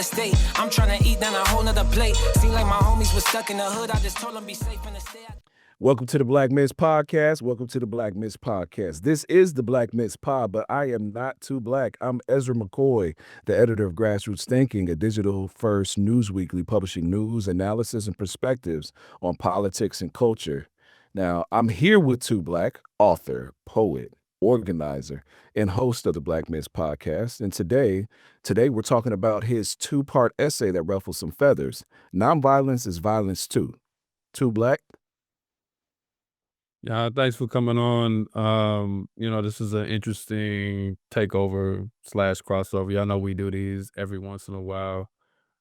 State. I'm trying to eat down a whole nother plate. Seem like my homies was stuck in the hood. I just told them be safe in the state. Welcome to the Black Miss Podcast. Welcome to the Black Miss Podcast. This is the Black Miss Pod, but I am not too black. I'm Ezra McCoy, the editor of Grassroots Thinking, a digital-first news weekly publishing news, analysis, and perspectives on politics and culture. Now, I'm here with Too Black, author, poet, organizer, and host of the Black Miss Podcast. And today we're talking about his two-part essay that ruffles some feathers. Nonviolence is violence too. Too Black? Yeah, thanks for coming on. This is an interesting takeover / crossover. Y'all know we do these every once in a while.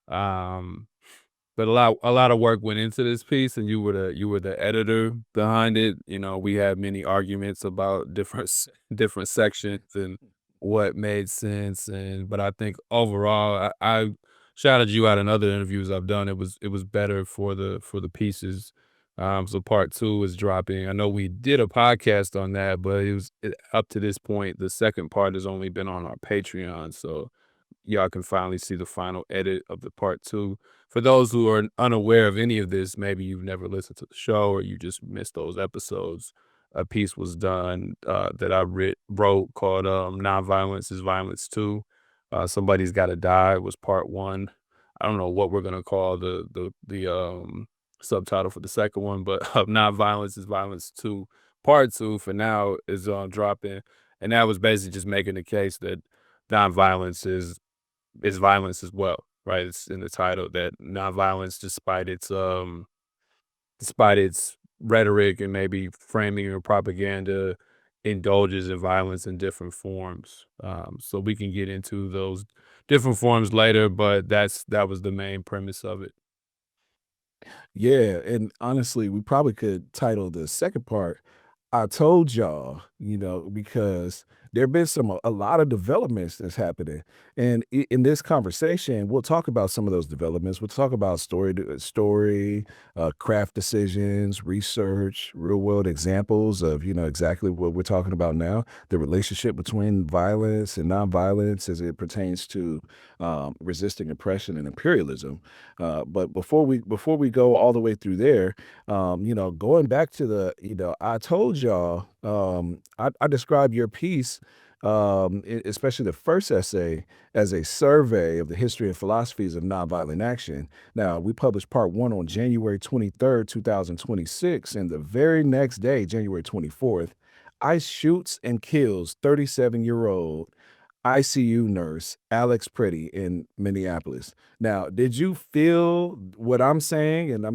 But a lot of work went into this piece, and you were the editor behind it. We had many arguments about different sections and what made sense. But I think overall, I shouted you out in other interviews I've done. It was better for the pieces. So part 2 is dropping. I know we did a podcast on that, but up to this point, the second part has only been on our Patreon. So y'all can finally see the final edit of the part 2. For those who are unaware of any of this, maybe you've never listened to the show or you just missed those episodes. A piece was done that I wrote called Nonviolence is Violence Too. Somebody's Gotta Die was part 1. I don't know what we're gonna call the subtitle for the second one, but Nonviolence is Violence Too. Part 2 for now is dropping, and that was basically just making the case that nonviolence is violence as well. Right, it's in the title that nonviolence, despite its rhetoric and maybe framing or propaganda, indulges in violence in different forms. So we can get into those different forms later, but that was the main premise of it. Yeah, and honestly, we probably could title the second part, I Told Y'all, because there have been a lot of developments that's happening. And in this conversation, we'll talk about some of those developments. We'll talk about story, craft decisions, research, real world examples of, exactly what we're talking about now, the relationship between violence and nonviolence as it pertains to resisting oppression and imperialism. But before we go all the way through there, going back to the, I told y'all, I described your piece, especially the first essay, as a survey of the history and philosophies of nonviolent action. Now, we published part 1 on January 23rd, 2026, and the very next day, January 24th, ICE shoots and kills 37-year-old ICU nurse Alex Pretty in Minneapolis. Now, did you feel what I'm saying? And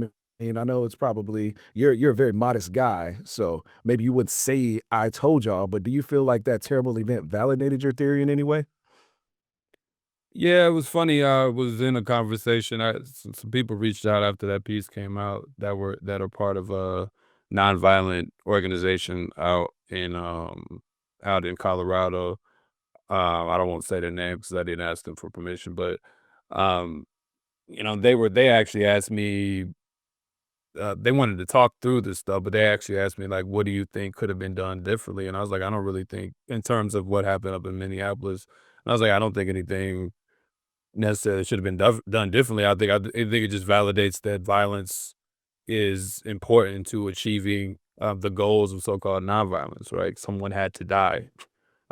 I know it's probably you're a very modest guy, so maybe you wouldn't say I told y'all, but do you feel like that terrible event validated your theory in any way? Yeah, it was funny. I was in a conversation. Some people reached out after that piece came out that are part of a nonviolent organization out in Colorado. I don't want to say their name because I didn't ask them for permission, but um, they actually asked me. They wanted to talk through this stuff, but they actually asked me, like, what do you think could have been done differently? And I was like, I don't really think, in terms of what happened up in Minneapolis, and I was like, I don't think anything necessarily should have been done differently. I think it just validates that violence is important to achieving the goals of so-called nonviolence, right? Someone had to die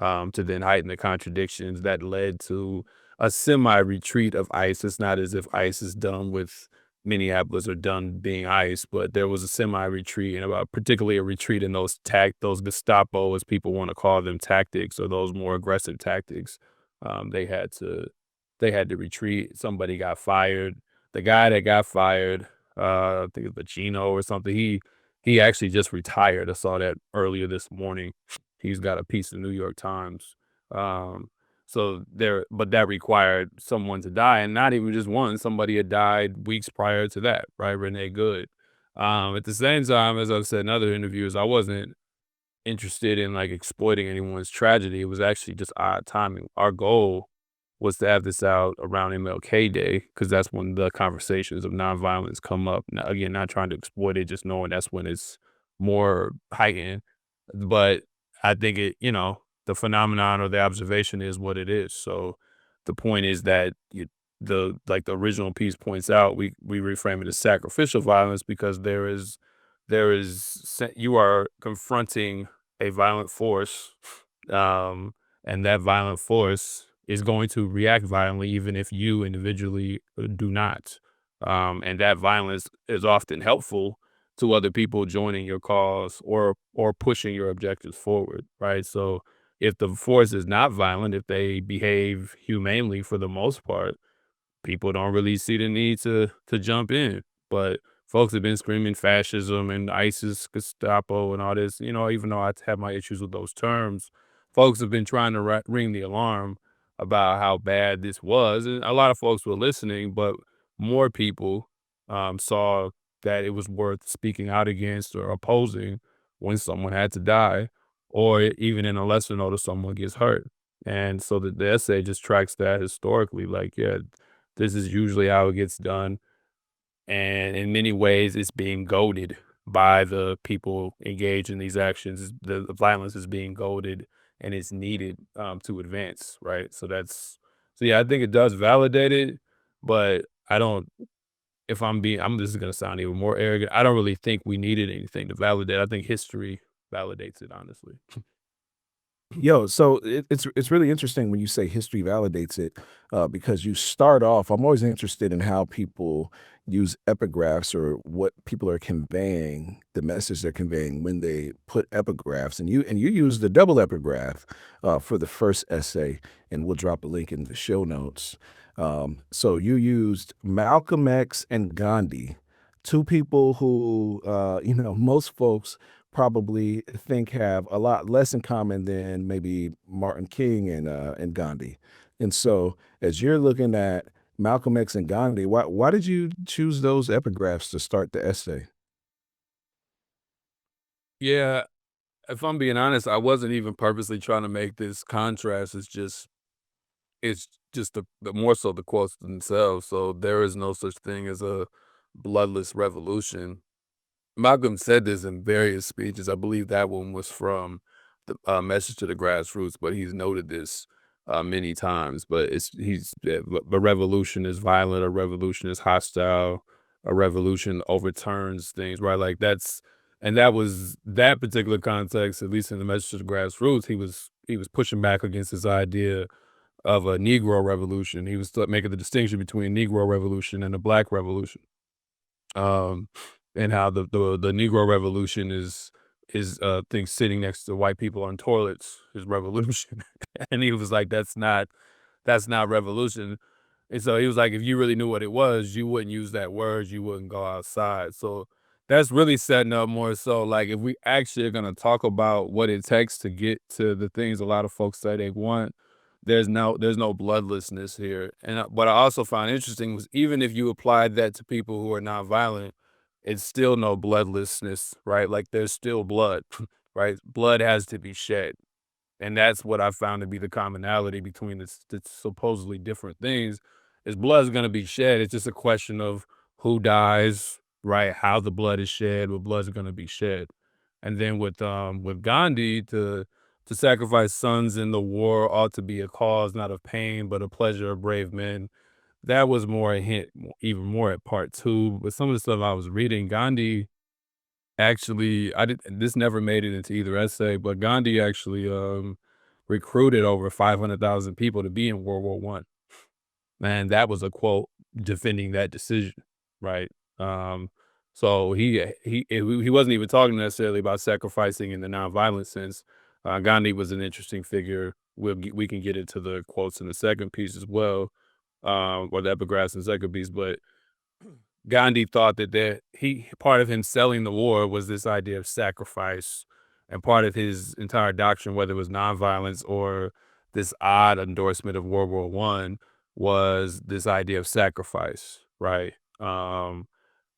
to then heighten the contradictions that led to a semi-retreat of ICE. It's not as if ICE is done with Minneapolis or done being ICE, but there was a semi-retreat, and particularly a retreat in those Gestapo, as people want to call them, tactics, or those more aggressive tactics. They had to retreat. Somebody got fired. The guy that got fired, I think it was Gino or something, he actually just retired. I saw that earlier this morning. He's got a piece in the New York Times. but that required someone to die, and not even just one. Somebody had died weeks prior to that, right? Renee Good. At the same time, as I've said in other interviews, I wasn't interested in like exploiting anyone's tragedy. It was actually just odd timing. Our goal was to have this out around MLK Day because that's when the conversations of nonviolence come up. Now, again, not trying to exploit it, just knowing that's when it's more heightened. But I think the phenomenon or the observation is what it is. So the point is that the original piece points out, we reframe it as sacrificial violence because you are confronting a violent force, and that violent force is going to react violently even if you individually do not. And that violence is often helpful to other people joining your cause or pushing your objectives forward, right? So if the force is not violent, if they behave humanely for the most part, people don't really see the need to jump in. But folks have been screaming fascism and ISIS, Gestapo, and all this. Even though I have my issues with those terms, folks have been trying to ring the alarm about how bad this was, and a lot of folks were listening, but more people saw that it was worth speaking out against or opposing when someone had to die, or even in a lesser note, if someone gets hurt. And so the essay just tracks that historically, like, yeah, this is usually how it gets done, and in many ways, it's being goaded by the people engaged in these actions. The violence is being goaded, and it's needed to advance, right? So yeah, I think it does validate it, but I don't. If this is gonna sound even more arrogant. I don't really think we needed anything to validate. I think history validates it, honestly. Yo, so it's really interesting when you say history validates it, because you start off. I'm always interested in how people use epigraphs or what people are conveying, the message they're conveying when they put epigraphs. And you use the double epigraph for the first essay, and we'll drop a link in the show notes. So you used Malcolm X and Gandhi, two people who most folks probably think have a lot less in common than maybe Martin King and Gandhi. And so, as you're looking at Malcolm X and Gandhi, why did you choose those epigraphs to start the essay? Yeah, if I'm being honest, I wasn't even purposely trying to make this contrast. It's just the more so the quotes themselves. So there is no such thing as a bloodless revolution. Malcolm said this in various speeches. I believe that one was from the message to the grassroots, but he's noted this many times. But a revolution is violent, a revolution is hostile, a revolution overturns things, right? And that was that particular context, at least in the message to the grassroots. He was pushing back against this idea of a Negro revolution. He was making the distinction between Negro revolution and a Black revolution, um, and how the Negro revolution is things sitting next to white people on toilets is revolution, and he was like, that's not revolution. And so he was like, if you really knew what it was, you wouldn't use that word, you wouldn't go outside. So that's really setting up more so like if we actually are gonna talk about what it takes to get to the things a lot of folks say they want, there's no bloodlessness here. And what I also found interesting was even if you applied that to people who are nonviolent, it's still no bloodlessness, right? Like there's still blood, right? Blood has to be shed. And that's what I found to be the commonality between the supposedly different things is blood is going to be shed. It's just a question of who dies, right? How the blood is shed, what blood is going to be shed. And then with Gandhi to sacrifice sons in the war ought to be a cause not of pain but a pleasure of brave men. That was more a hint, even more at part two. But some of the stuff I was reading, Gandhi actually, I did this never made it into either essay, but Gandhi actually recruited over 500,000 people to be in World War One, and that was a quote defending that decision, right? Um, so he wasn't even talking necessarily about sacrificing in the nonviolent sense. Gandhi was an interesting figure. We can get into the quotes in the second piece as well, or the epigraphs in the second piece, but Gandhi thought that part of him selling the war was this idea of sacrifice, and part of his entire doctrine, whether it was nonviolence or this odd endorsement of World War One was this idea of sacrifice, right? And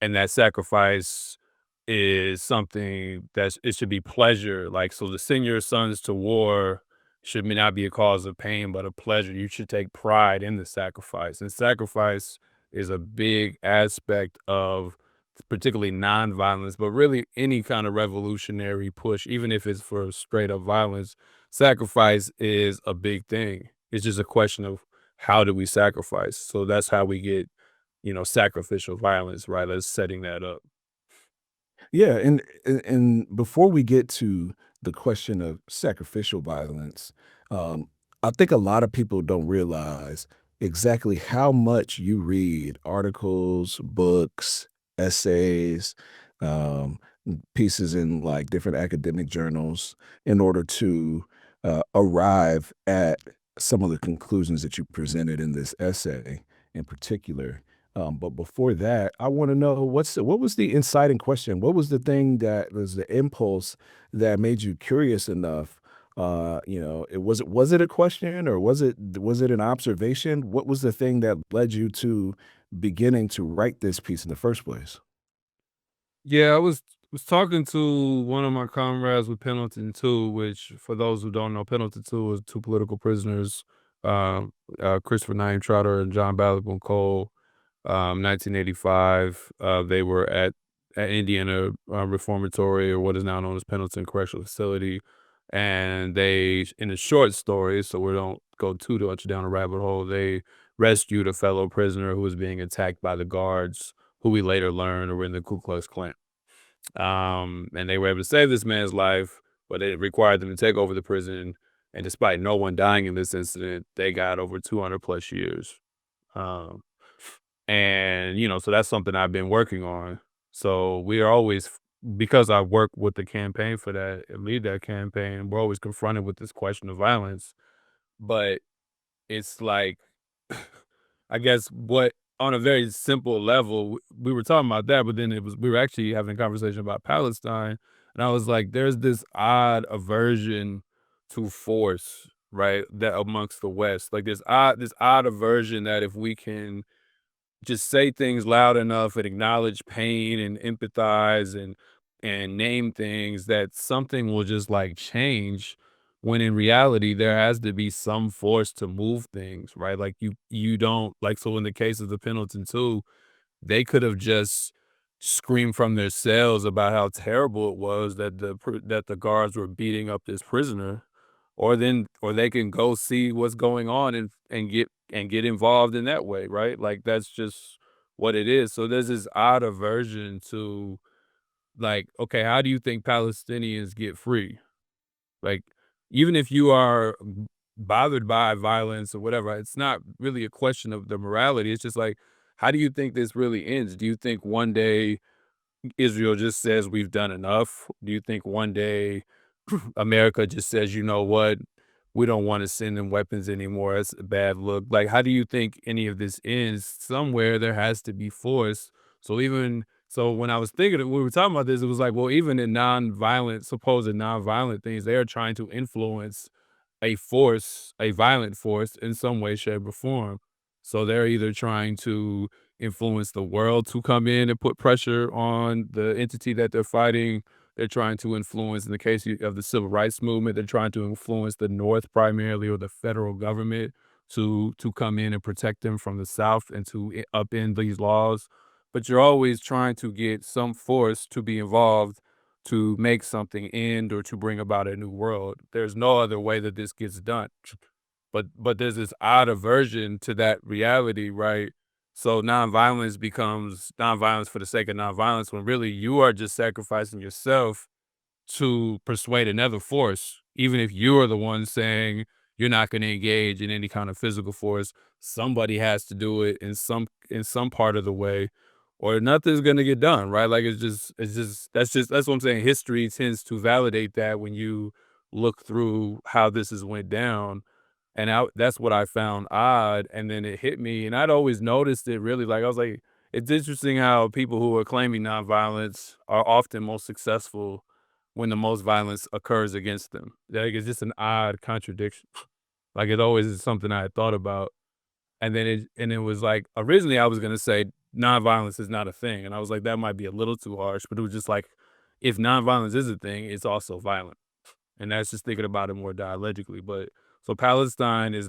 that sacrifice is something that it should be pleasure. Like, so to send your sons to war should not be a cause of pain, but a pleasure. You should take pride in the sacrifice. And sacrifice is a big aspect of particularly nonviolence, but really any kind of revolutionary push, even if it's for straight up violence, sacrifice is a big thing. It's just a question of how do we sacrifice? So that's how we get, sacrificial violence, right? Let's setting that up. Yeah, and before we get to the question of sacrificial violence, um, I think a lot of people don't realize exactly how much you read articles, books, essays, um, pieces in like different academic journals in order to arrive at some of the conclusions that you presented in this essay in particular. But before that, I want to know what was the inciting question? What was the thing that was the impulse that made you curious enough? Was it a question or was it an observation? What was the thing that led you to beginning to write this piece in the first place? Yeah, I was talking to one of my comrades with Pendleton 2, which for those who don't know, Pendleton 2 was two political prisoners, Christopher Naim Trotter and John Ballard Cole. 1985. They were at Indiana Reformatory, or what is now known as Pendleton Correctional Facility, and they, in a short story, so we don't go too much down a rabbit hole, they rescued a fellow prisoner who was being attacked by the guards, who we later learned were in the Ku Klux Klan. And they were able to save this man's life, but it required them to take over the prison. And despite no one dying in this incident, they got over 200 plus years. Um, and, so that's something I've been working on. So we are always, because I work with the campaign for that and lead that campaign, we're always confronted with this question of violence. But it's like, I guess what on a very simple level, we were talking about that, but then we were actually having a conversation about Palestine. And I was like, there's this odd aversion to force, right? That amongst the West, like this odd aversion that if we can just say things loud enough and acknowledge pain and empathize and name things, that something will just like change, when in reality there has to be some force to move things, right? Like you don't, like, so in the case of the Pendleton 2, they could have just screamed from their cells about how terrible it was that the guards were beating up this prisoner, or they can go see what's going on and get involved in that way, right? Like, that's just what it is. So there's this odd aversion to, like, okay, how do you think Palestinians get free? Like, even if you are bothered by violence or whatever, it's not really a question of the morality. It's just like, how do you think this really ends? Do you think one day Israel just says we've done enough? Do you think one day America just says, you know what, we don't want to send them weapons anymore? It's a bad look. Like, how do you think any of this ends? Somewhere there has to be force. So when I was thinking, we were talking about this, it was like, well, even in supposed nonviolent things, they are trying to influence a violent force in some way, shape, or form. So they're either trying to influence the world to come in and put pressure on the entity that they're fighting. They're trying to influence, in the case of the civil rights movement, they're trying to influence the North primarily, or the federal government, to come in and protect them from the South and to upend these laws. But you're always trying to get some force to be involved to make something end or to bring about a new world. There's no other way that this gets done. But there's this odd aversion to that reality, right? So nonviolence becomes nonviolence for the sake of nonviolence, when really you are just sacrificing yourself to persuade another force, even if you're the one saying you're not going to engage in any kind of physical force. Somebody has to do it in some part of the way, or nothing's going to get done, right? Like, that's what I'm saying. History tends to validate that when you look through how this has went down. And that's what I found odd, and then it hit me, and I'd always noticed it, really. Like, I was like, it's interesting how people who are claiming nonviolence are often most successful when the most violence occurs against them. Like, it's just an odd contradiction. Like, it always is something I had thought about. And then it was like, originally I was gonna say nonviolence is not a thing, and I was like, that might be a little too harsh, but it was just like, if nonviolence is a thing, it's also violent. And that's just thinking about it more dialogically. But so Palestine has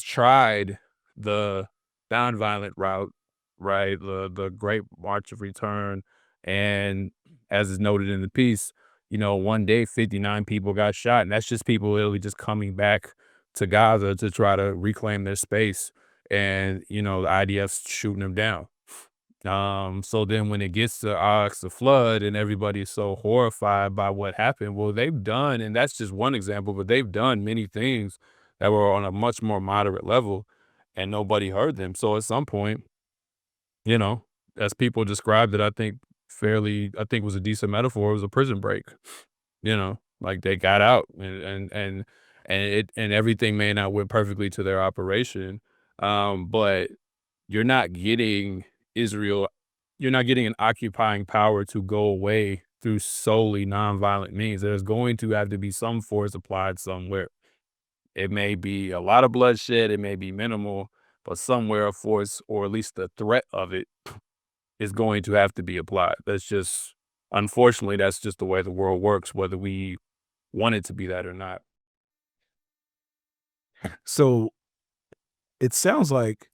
tried the nonviolent route, right? The Great March of Return. And as is noted in the piece, one day 59 people got shot. And that's just people literally just coming back to Gaza to try to reclaim their space. And, the IDF's shooting them down. So then when it gets to Ox the flood and everybody's so horrified by what happened, well, they've done, and that's just one example, but they've done many things that were on a much more moderate level and nobody heard them. So at some point, you know, as people described it, I think was a decent metaphor. It was a prison break, like they got out and everything may not went perfectly to their operation. But you're not getting Israel, you're not getting an occupying power to go away through solely nonviolent means. There's going to have to be some force applied somewhere. It may be a lot of bloodshed, it may be minimal, but somewhere a force, or at least the threat of it, is going to have to be applied. Unfortunately, that's just the way the world works, whether we want it to be that or not. So it sounds like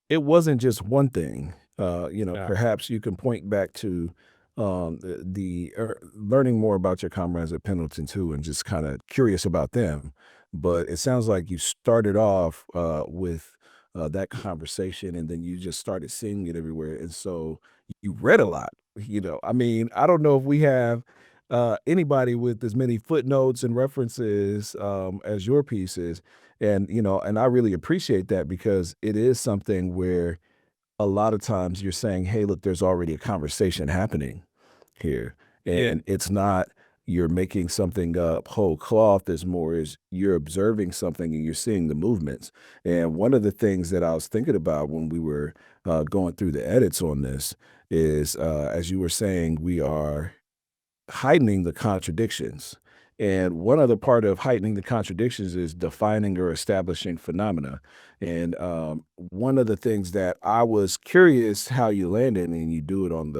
it wasn't just one thing. Yeah. Perhaps you can point back to learning more about your comrades at Pendleton too, and just kind of curious about them. But it sounds like you started off with that conversation, and then you just started seeing it everywhere, and so you read a lot. I mean, I don't know if we have anybody with as many footnotes and references as your pieces, and I really appreciate that because it is something where a lot of times you're saying, "Hey, look, there's already a conversation happening here." Yeah. And it's not you're making something up whole cloth as more as you're observing something and you're seeing the movements. And one of the things that I was thinking about when we were going through the edits on this is, as you were saying, we are heightening the contradictions. And one other part of heightening the contradictions is defining or establishing phenomena. And one of the things that I was curious how you landed, and you do it on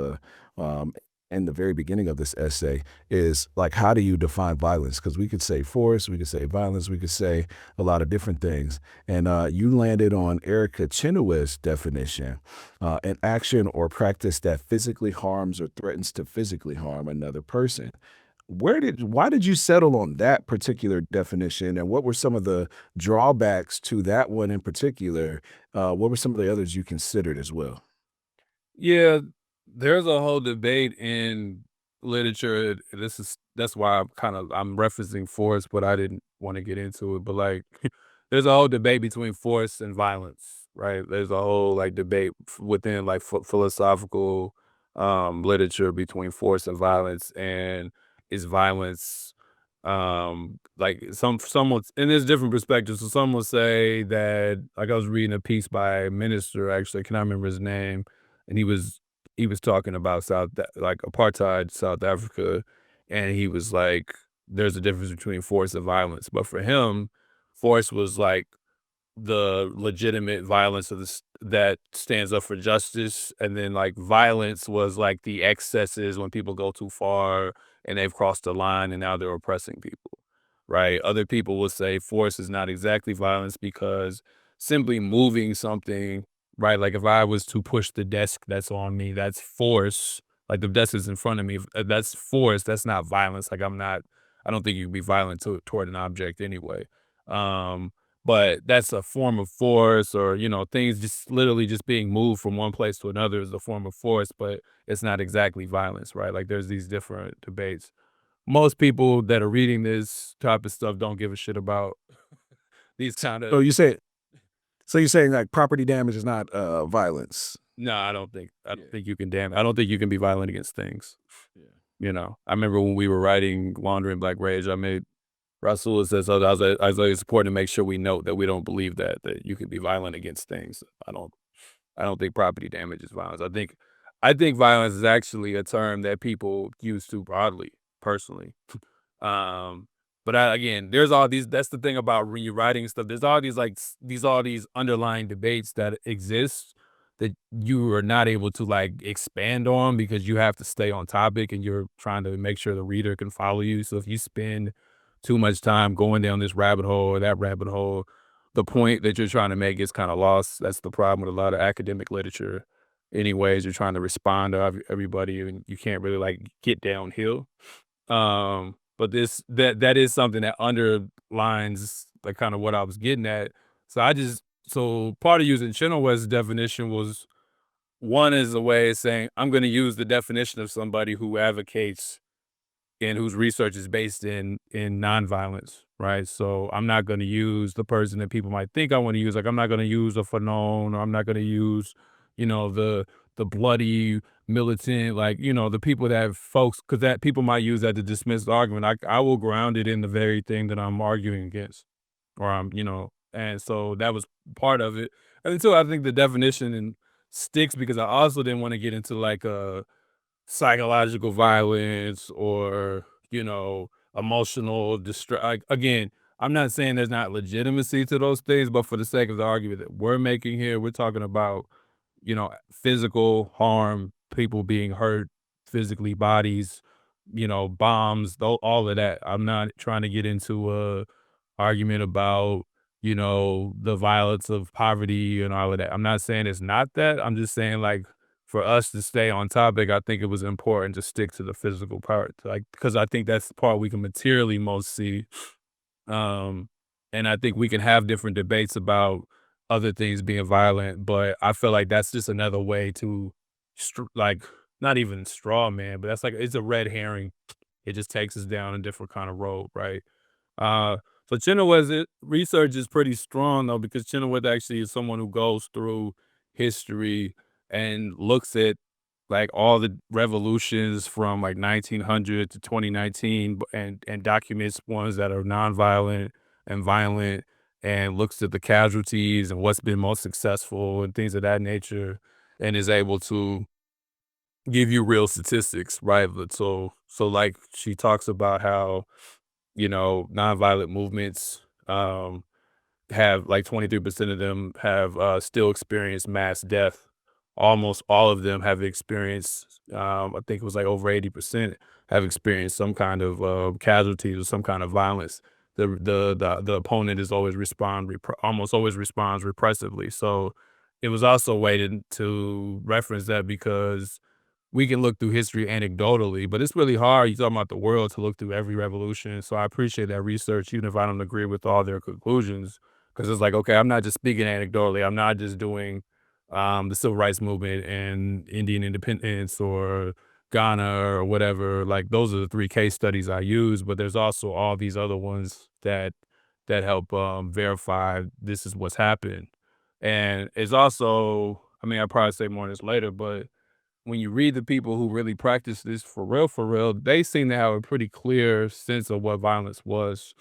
in the very beginning of this essay, is like, how do you define violence? Because we could say force, we could say violence, we could say a lot of different things. And you landed on Erica Chenoweth's definition, an action or practice that physically harms or threatens to physically harm another person. Why did you settle on that particular definition, and what were some of the drawbacks to that one in particular? What were some of the others you considered as well? Yeah, there's a whole debate in literature. That's why I'm referencing force, but I didn't want to get into it. But like, there's a whole debate between force and violence, right? There's a whole like debate within like philosophical literature between force and violence, and is violence like someone, and there's different perspectives. So some will say that, like, I was reading a piece by a minister, actually, I cannot remember his name, and he was talking about like apartheid South Africa, and he was like, there's a difference between force and violence. But for him, force was like the legitimate violence that stands up for justice, and then like violence was like the excesses when people go too far and they've crossed the line and now they're oppressing people, right? Other people will say force is not exactly violence because simply moving something, right? Like if I was to push the desk that's on me, that's force. Like the desk is in front of me, that's force. That's not violence. I don't think you can be violent toward an object anyway. Um, but that's a form of force, or things just literally just being moved from one place to another is a form of force, but it's not exactly violence, right? Like there's these different debates. Most people that are reading this type of stuff don't give a shit about these kind So of. you say so you're saying like property damage is not violence. No, I don't think Yeah. I don't think you can be violent against things. Yeah. I remember when we were writing Laundry and Black Rage, I made Rasul says, so I was like, it's important to make sure we note that we don't believe that you can be violent against things. I don't think property damage is violence. I think violence is actually a term that people use too broadly, personally. Um, But again, there's all these. That's the thing about when you're writing stuff. There's all these all these underlying debates that exist that you are not able to like expand on because you have to stay on topic and you're trying to make sure the reader can follow you. So if you spend too much time going down this rabbit hole or that rabbit hole, the point that you're trying to make is kind of lost. That's the problem with a lot of academic literature. Anyways, you're trying to respond to everybody and you can't really like get downhill. But that is something that underlines like kind of what I was getting at. So part of using Chenoweth's definition was one is a way of saying I'm going to use the definition of somebody who advocates and whose research is based in nonviolence, right? So I'm not going to use the person that people might think I want to use. Like I'm not going to use a Fanon, or I'm not going to use, the bloody militant, like the people that folks, because that people might use that to dismiss the argument. I will ground it in the very thing that I'm arguing against, or and so that was part of it. And until I think the definition sticks, because I also didn't want to get into like a psychological violence or, emotional distress. Like, again, I'm not saying there's not legitimacy to those things, but for the sake of the argument that we're making here, we're talking about, physical harm, people being hurt physically, bodies, bombs, all of that. I'm not trying to get into a argument about, the violence of poverty and all of that. I'm not saying it's not that. I'm just saying like for us to stay on topic, I think it was important to stick to the physical part, like because I think that's the part we can materially most see. Um, and I think we can have different debates about other things being violent, but I feel like that's just another way to like not even straw man, but that's like it's a red herring. It just takes us down a different kind of road, right? Uh, so Chenoweth's research is pretty strong though, because Chenoweth actually is someone who goes through history and looks at like all the revolutions from like 1900 to 2019 and documents ones that are nonviolent and violent and looks at the casualties and what's been most successful and things of that nature and is able to give you real statistics, right? But so like she talks about how nonviolent movements have like 23% of them have still experienced mass death. Almost all of them have experienced, I think it was like over 80% have experienced some kind of casualties or some kind of violence. The opponent is almost always responds repressively. So it was also a way to reference that because we can look through history anecdotally, but it's really hard. You're talking about the world to look through every revolution. So I appreciate that research, even if I don't agree with all their conclusions, because it's like, okay, I'm not just speaking anecdotally. I'm not just doing the civil rights movement and Indian independence or Ghana or whatever. Like those are the three case studies I use, but there's also all these other ones that help verify this is what's happened. And it's also, I mean, I'll probably say more on this later, but when you read the people who really practice this for real, they seem to have a pretty clear sense of what violence was.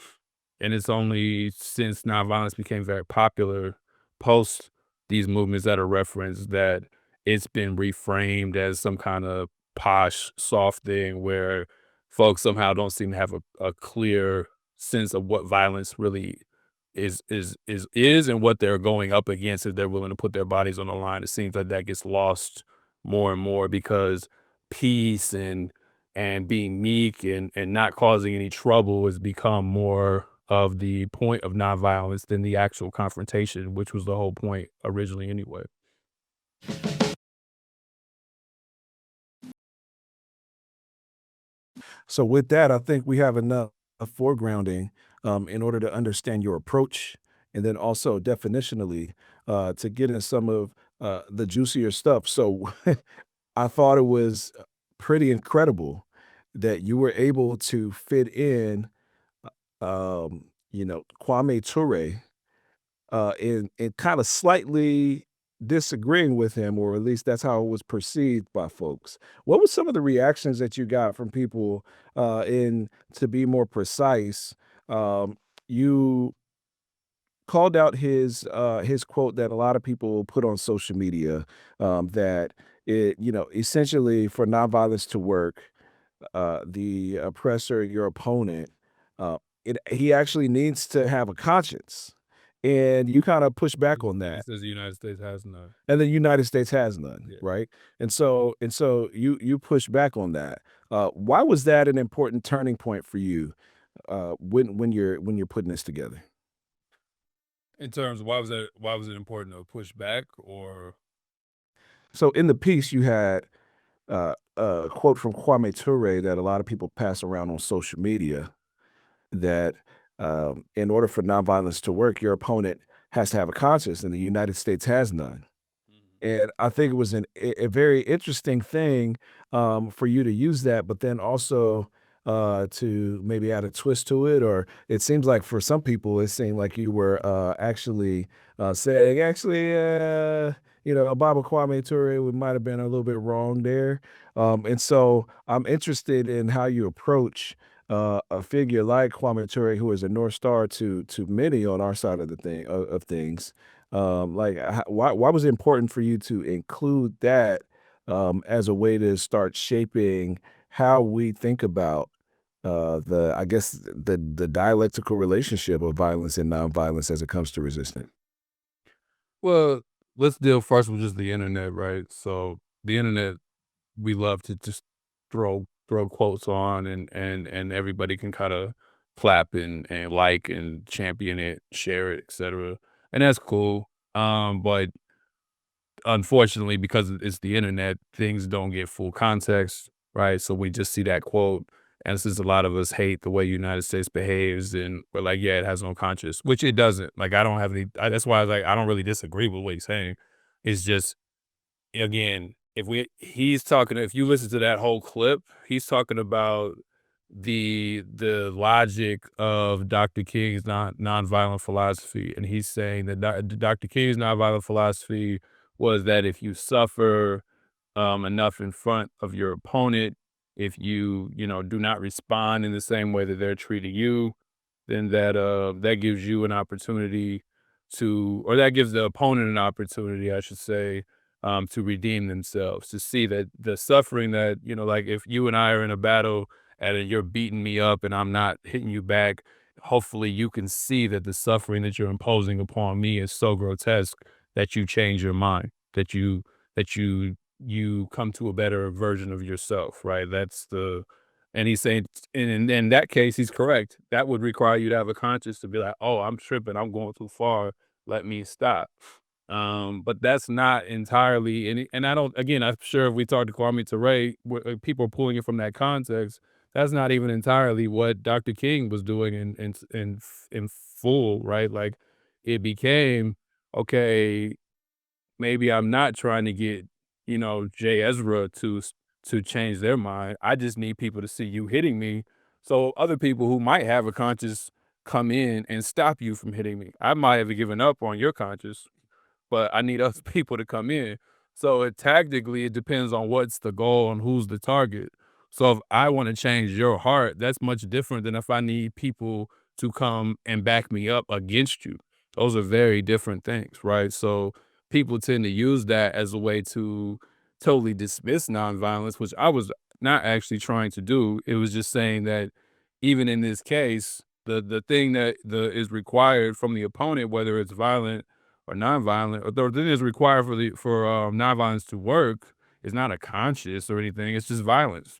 And it's only since nonviolence became very popular post these movements that are referenced that it's been reframed as some kind of posh, soft thing where folks somehow don't seem to have a clear sense of what violence really is and what they're going up against if they're willing to put their bodies on the line. It seems like that gets lost more and more because peace and being meek and not causing any trouble has become more of the point of nonviolence than the actual confrontation, which was the whole point originally anyway. So with that, I think we have enough foregrounding in order to understand your approach, and then also definitionally to get in some of the juicier stuff. So I thought it was pretty incredible that you were able to fit in, Kwame Ture in kind of slightly disagreeing with him, or at least that's how it was perceived by folks. What were some of the reactions that you got from people? In to be more precise, you called out his quote that a lot of people put on social media, that essentially for nonviolence to work, the oppressor, your opponent, he actually needs to have a conscience, and you kind of push back on He that. says the United States has none. And the United States has none, Yeah. right? And so you push back on that. Why was that an important turning point for you when you're putting this together? In terms of why was it important to push back or So in the piece, you had a quote from Kwame Ture that a lot of people pass around on social media that in order for nonviolence to work, your opponent has to have a conscience, and the United States has none. And I think it was a very interesting thing for you to use that, but then also to maybe add a twist to it. Or it seems like for some people, it seemed like you were actually saying, actually, Baba Kwame Ture might have been a little bit wrong there. And so I'm interested in how you approach a figure like Kwame Ture, who is a North Star to many on our side of the thing of things. Like, why was it important for you to include that as a way to start shaping how we think about I guess the dialectical relationship of violence and nonviolence as it comes to resistance? well, let's deal first with just the internet, right? So the internet, we love to just throw quotes on and everybody can kind of clap and like and champion it, share it, etc. And that's cool. But unfortunately, because it's the internet, things don't get full context, right? So we just see that quote, and since a lot of us hate the way United States behaves, and we're like, yeah, it has no conscience, which it doesn't. Like, I don't have any. That's why I was like, I don't really disagree with what he's saying. It's just, again, he's talking. If you listen to that whole clip, he's talking about the logic of Dr. King's nonviolent philosophy, and he's saying that Dr. King's nonviolent philosophy was that if you suffer enough in front of your opponent, if you do not respond in the same way that they're treating you, then that gives you an opportunity or that gives the opponent an opportunity, I should say, to redeem themselves, to see that the suffering that, like if you and I are in a battle and you're beating me up and I'm not hitting you back, hopefully you can see that the suffering that you're imposing upon me is so grotesque that you change your mind, that you come to a better version of yourself, right? And he's saying, in that case, he's correct. That would require you to have a conscience to be like, oh, I'm tripping, I'm going too far, let me stop. But that's not entirely, and I don't. Again, I'm sure if we talk to Kwame Ture, people are pulling it from that context. That's not even entirely what Dr. King was doing in full, right? Like, it became, okay, maybe I'm not trying to get, Jay Ezra to change their mind. I just need people to see you hitting me. So other people who might have a conscience come in and stop you from hitting me. I might have given up on your conscience, but I need other people to come in. So tactically, it depends on what's the goal and who's the target. So if I want to change your heart, that's much different than if I need people to come and back me up against you. Those are very different things, right? So people tend to use that as a way to totally dismiss nonviolence, which I was not actually trying to do. It was just saying that even in this case, the thing that is required from the opponent, whether it's violent or nonviolent, or the thing that's required for nonviolence to work is not a conscious or anything. It's just violence,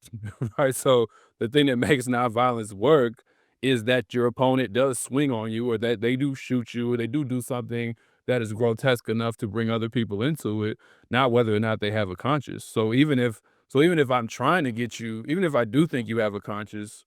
right? So the thing that makes nonviolence work is that your opponent does swing on you, or that they do shoot you, or they do something that is grotesque enough to bring other people into it, not whether or not they have a conscience. So even if I'm trying to get you, even if I do think you have a conscience,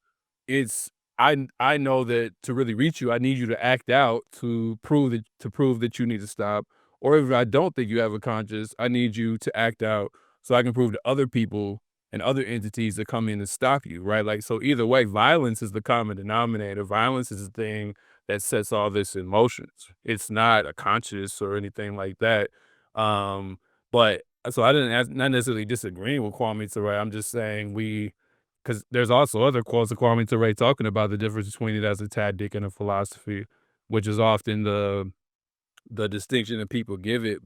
it's I know that to really reach you, I need you to act out to prove that you need to stop. Or if I don't think you have a conscience, I need you to act out so I can prove to other people and other entities that come in to stop you, right? Like, so either way, violence is the common denominator. Violence is the thing that sets all this in motion. It's not a conscious or anything like that. But so I didn't not necessarily disagreeing with Kwame Ture. I'm just saying because there's also other quotes of Kwame Ture talking about the difference between it as a tactic and a philosophy, which is often the distinction that people give it.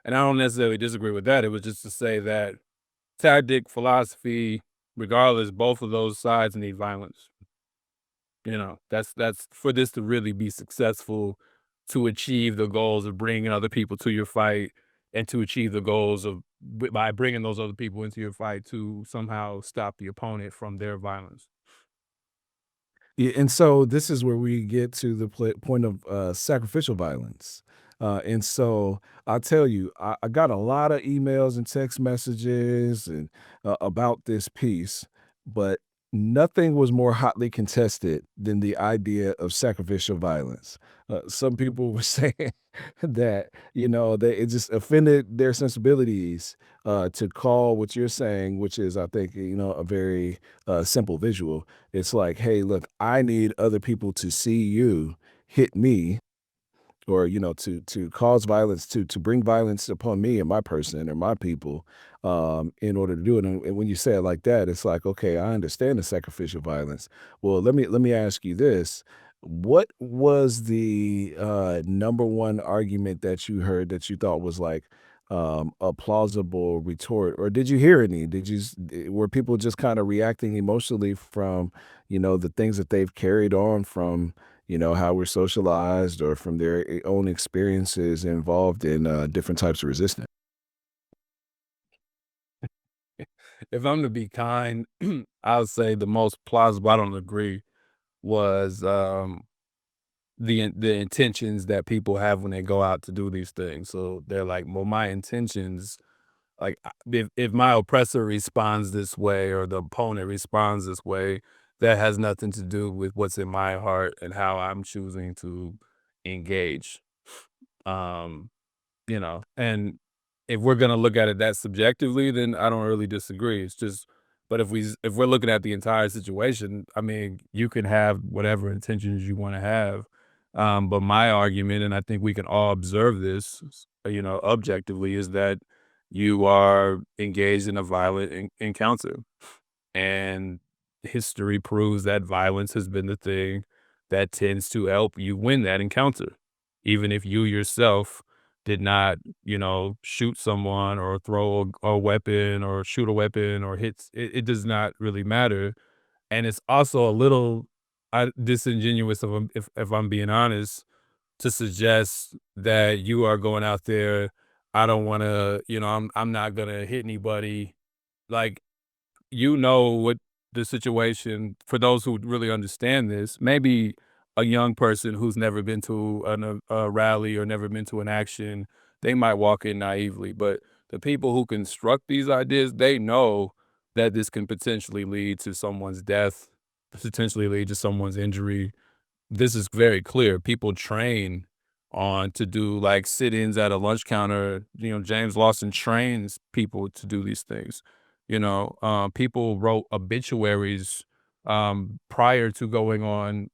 And I don't necessarily disagree with that. It was just to say that tactic, philosophy, regardless, both of those sides need violence. That's for this to really be successful, to achieve the goals of bringing other people to your fight, and to achieve the goals of by bringing those other people into your fight to somehow stop the opponent from their violence. Yeah, and so this is where we get to the point of sacrificial violence. And so I'll tell you, I got a lot of emails and text messages and about this piece, but nothing was more hotly contested than the idea of sacrificial violence. Some people were saying that it just offended their sensibilities to call what you're saying, which is, I think, a very simple visual. It's like, hey, look, I need other people to see you hit me, or to cause violence, to bring violence upon me and my person or my people, in order to do it. And when you say it like that, it's like, okay, I understand the sacrificial violence. Well, let me ask you this: what was the number one argument that you heard that you thought was like a plausible retort, or did you hear any? Were people just kind of reacting emotionally from the things that they've carried on from how we're socialized, or from their own experiences involved in different types of resistance? If I'm to be kind, I'll say the most plausible, I don't agree, was the intentions that people have when they go out to do these things. So they're like, well, my intentions, like, if my oppressor responds this way or the opponent responds this way, that has nothing to do with what's in my heart and how I'm choosing to engage. Um, and if we're gonna look at it that subjectively, then I don't really disagree. It's just, but if we're looking at the entire situation, I mean, you can have whatever intentions you want to have. But my argument, and I think we can all observe this, objectively, is that you are engaged in a violent encounter. And history proves that violence has been the thing that tends to help you win that encounter. Even if you yourself did not, shoot someone or throw a weapon or shoot a weapon or it does not really matter. And it's also a little disingenuous, if I'm being honest, to suggest that you are going out there. I don't want to, I'm not gonna hit anybody. Like, what the situation, for those who really understand this, maybe a young person who's never been to a rally or never been to an action, they might walk in naively. But the people who construct these ideas, they know that this can potentially lead to someone's death, potentially lead to someone's injury. This is very clear. People train on to do like sit-ins at a lunch counter. James Lawson trains people to do these things. People wrote obituaries prior to going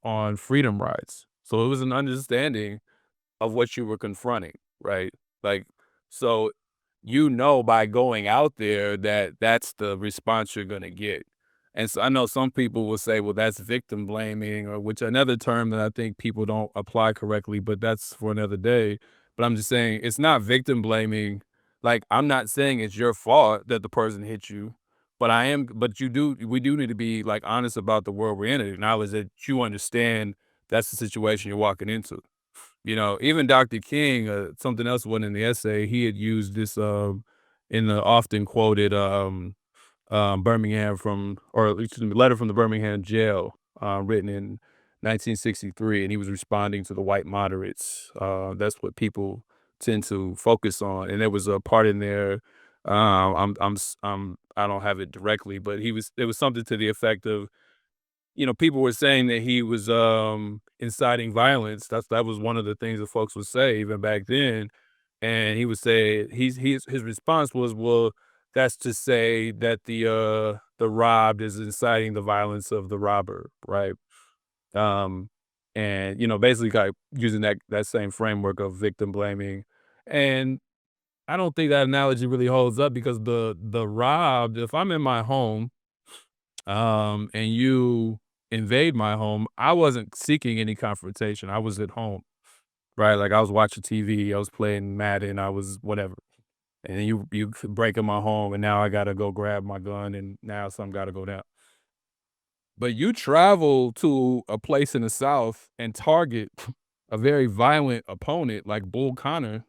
on freedom rides. So it was an understanding of what you were confronting, right? Like, so by going out there that that's the response you're gonna get. And so I know some people will say, well, that's victim blaming, or which another term that I think people don't apply correctly, but that's for another day. But I'm just saying it's not victim blaming. Like, I'm not saying it's your fault that the person hit you, but we do need to be like honest about the world we're in and acknowledge that you understand that's the situation you're walking into. Even Dr. King, something else wasn't in the essay. He had used this in the often quoted Birmingham letter from the Birmingham jail, written in 1963, and he was responding to the white moderates. That's what people tend to focus on. And there was a part in there. I don't have it directly, but it was something to the effect of, people were saying that he was inciting violence. That was one of the things that folks would say even back then. And he would say his response was, well, that's to say that the robbed is inciting the violence of the robber, right? Um, and basically kind of using that same framework of victim blaming. And I don't think that analogy really holds up, because the robbed, if I'm in my home, and you invade my home, I wasn't seeking any confrontation. I was at home, right? Like, I was watching TV, I was playing Madden, I was whatever. And then you break in my home, and now I gotta go grab my gun, and now something gotta go down. But you travel to a place in the South and target a very violent opponent like Bull Connor,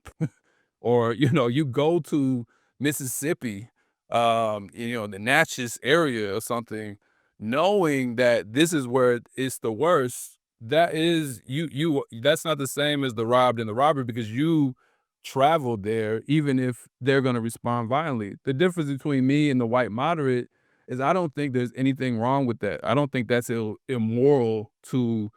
or, you go to Mississippi, the Natchez area or something, knowing that this is where it's the worst. That is that's not the same as the robbed and the robber, because you traveled there, even if they're gonna respond violently. The difference between me and the white moderate is I don't think there's anything wrong with that. I don't think that's immoral to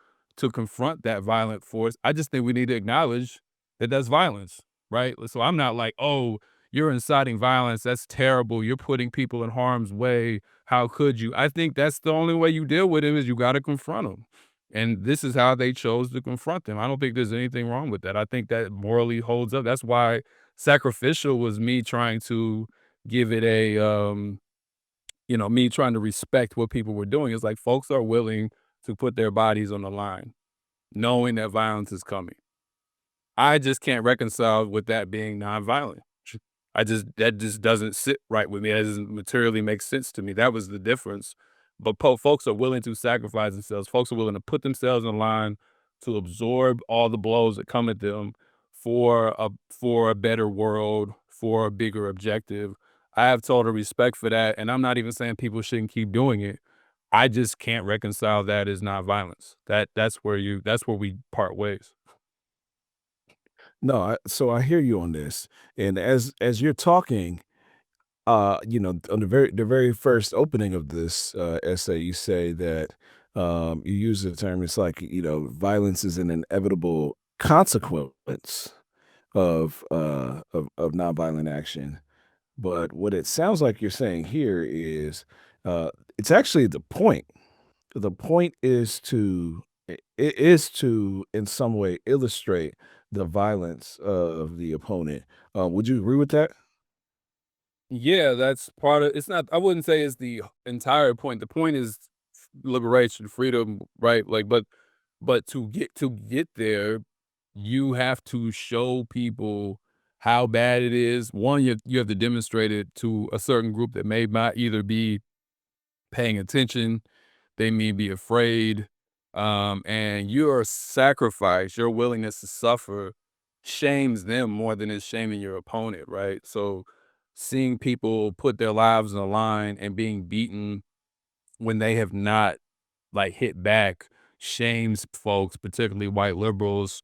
confront that violent force. I just think we need to acknowledge that that's violence, right? So I'm not like, "Oh, you're inciting violence. That's terrible. You're putting people in harm's way. How could you?" I think that's the only way you deal with him, is you gotta confront him. And this is how they chose to confront them. I don't think there's anything wrong with that. I think that morally holds up. That's why sacrificial was me trying to give it me trying to respect what people were doing. It's like folks are willing to put their bodies on the line, knowing that violence is coming. I just can't reconcile with that being nonviolent. That just doesn't sit right with me. That doesn't materially make sense to me. That was the difference. But folks are willing to sacrifice themselves. Folks are willing to put themselves in line to absorb all the blows that come at them for a better world, for a bigger objective. I have total respect for that, and I'm not even saying people shouldn't keep doing it. I just can't reconcile that as nonviolence. That's where we part ways. No, so I hear you on this, and as you're talking, on the very first opening of this essay, you say that you use the term. It's like violence is an inevitable consequence of nonviolent action. But what it sounds like you're saying here is it's actually the point. The point is to in some way illustrate the violence of the opponent. Would you agree with that? Yeah, that's part of it's not I wouldn't say it's the entire point. The point is liberation, freedom, right? Like, but to get there, you have to show people how bad it is. One, you have to demonstrate it to a certain group that may not either be paying attention, they may be afraid, and your sacrifice, your willingness to suffer shames them more than it's shaming your opponent, right? So seeing people put their lives on the line and being beaten when they have not like hit back shames folks, particularly white liberals,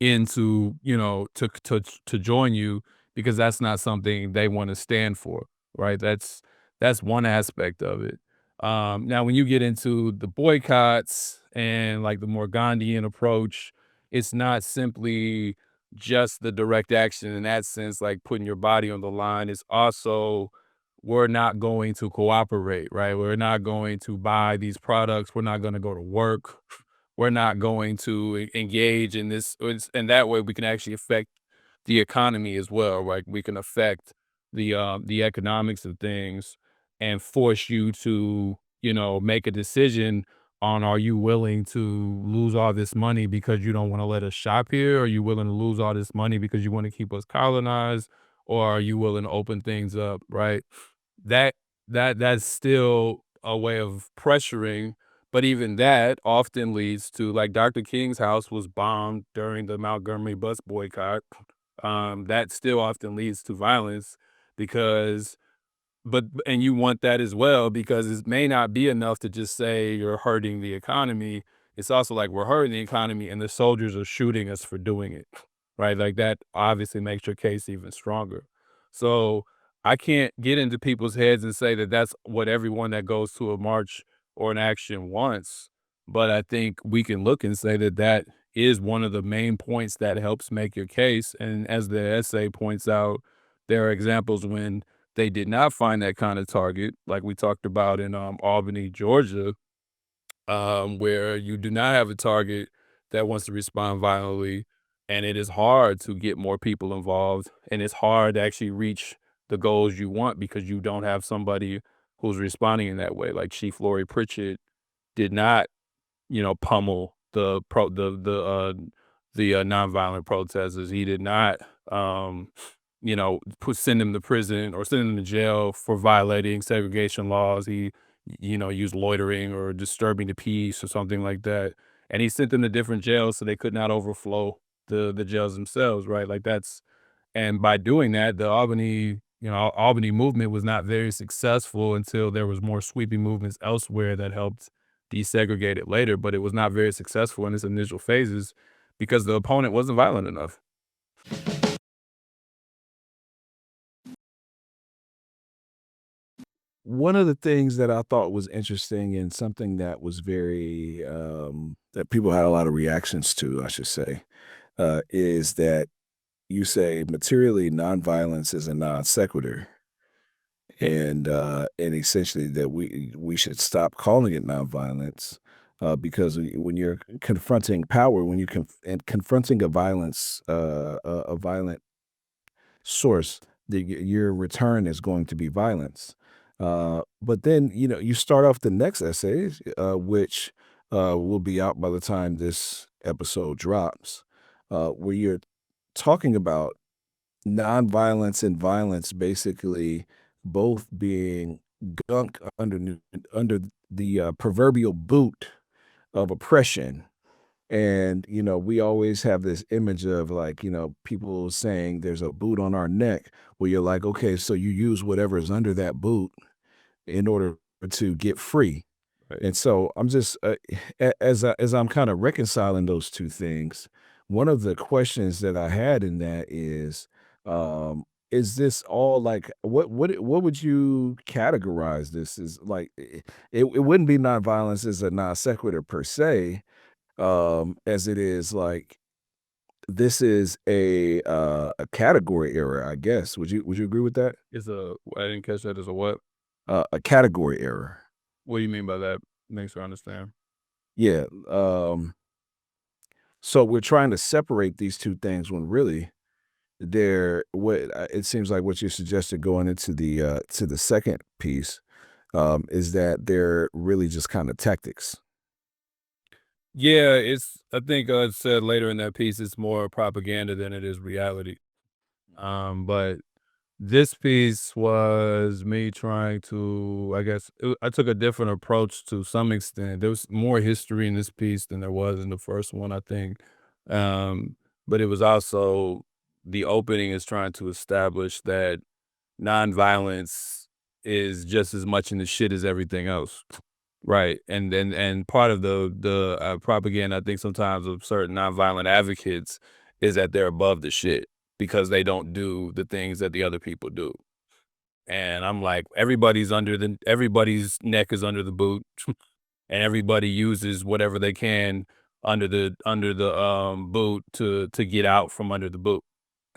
into, to join you, because that's not something they wanna stand for, right? That's one aspect of it. Now when you get into the boycotts and, like, the more Gandhian approach, it's not simply just the direct action in that sense, like putting your body on the line. It's also, we're not going to cooperate, right? We're not going to buy these products. We're not gonna go to work. We're not going to engage in this, and that way we can actually affect the economy as well, right? We can affect the economics of things and force you to, make a decision on, are you willing to lose all this money because you don't want to let us shop here? Are you willing to lose all this money because you want to keep us colonized? Or are you willing to open things up, right? That that's still a way of pressuring, but even that often leads to, like, Dr. King's house was bombed during the Montgomery bus boycott. That still often leads to violence, because and you want that as well, because it may not be enough to just say you're hurting the economy. It's also like, we're hurting the economy and the soldiers are shooting us for doing it, right? Like, that obviously makes your case even stronger. So I can't get into people's heads and say that that's what everyone that goes to a march or an action wants. But I think we can look and say that that is one of the main points that helps make your case. And as the essay points out, there are examples when they did not find that kind of target, like we talked about in Albany, Georgia, where you do not have a target that wants to respond violently, and it is hard to get more people involved, and it's hard to actually reach the goals you want because you don't have somebody who's responding in that way. Like Chief Lori Pritchett did not, pummel the nonviolent protesters. He did not, send them to prison or send them to jail for violating segregation laws. use loitering or disturbing the peace or something like that. And he sent them to different jails so they could not overflow the jails themselves, right? Like that's and by doing that, the Albany movement was not very successful until there was more sweeping movements elsewhere that helped desegregate it later. But it was not very successful in its initial phases because the opponent wasn't violent enough. One of the things that I thought was interesting and something that was very that people had a lot of reactions to, I should say, is that you say materially nonviolence is a non sequitur, and essentially that we should stop calling it nonviolence, because when you're confronting power, when you and confronting a violence, a violent source, your return is going to be violence. But then, you start off the next essay, which will be out by the time this episode drops, where you're talking about nonviolence and violence basically both being gunk under the proverbial boot of oppression. And, we always have this image of like, people saying there's a boot on our neck where you're like, okay, so you use whatever is under that boot in order to get free. Right. And so I'm just as I'm kind of reconciling those two things, one of the questions that I had in that is this all like what would you categorize this as like it wouldn't be nonviolence as a non sequitur per se, as it is like this is a category error, I guess. Would you agree with that? I didn't catch that as a what? A category error. What do you mean by that? Make sure I understand. Yeah. So we're trying to separate these two things when really they're what it seems like what you suggested going into the second piece, is that they're really just kind of tactics. Yeah, I think I said later in that piece, it's more propaganda than it is reality. But this piece was me trying to, I guess, I took a different approach to some extent. There was more history in this piece than there was in the first one, I think. But it was also the opening is trying to establish that nonviolence is just as much in the shit as everything else. Right. And part of the propaganda, I think sometimes of certain nonviolent advocates is that they're above the shit because they don't do the things that the other people do. And I'm like, everybody's neck is under the boot and everybody uses whatever they can under the boot to get out from under the boot.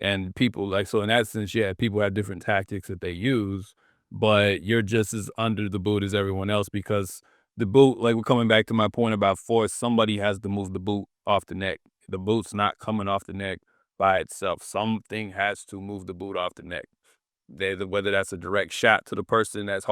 And people like, so in that sense, yeah, people have different tactics that they use, but you're just as under the boot as everyone else because the boot, like we're coming back to my point about force, somebody has to move the boot off the neck. The boot's not coming off the neck by itself. Something has to move the boot off the neck. Whether that's a direct shot to the person that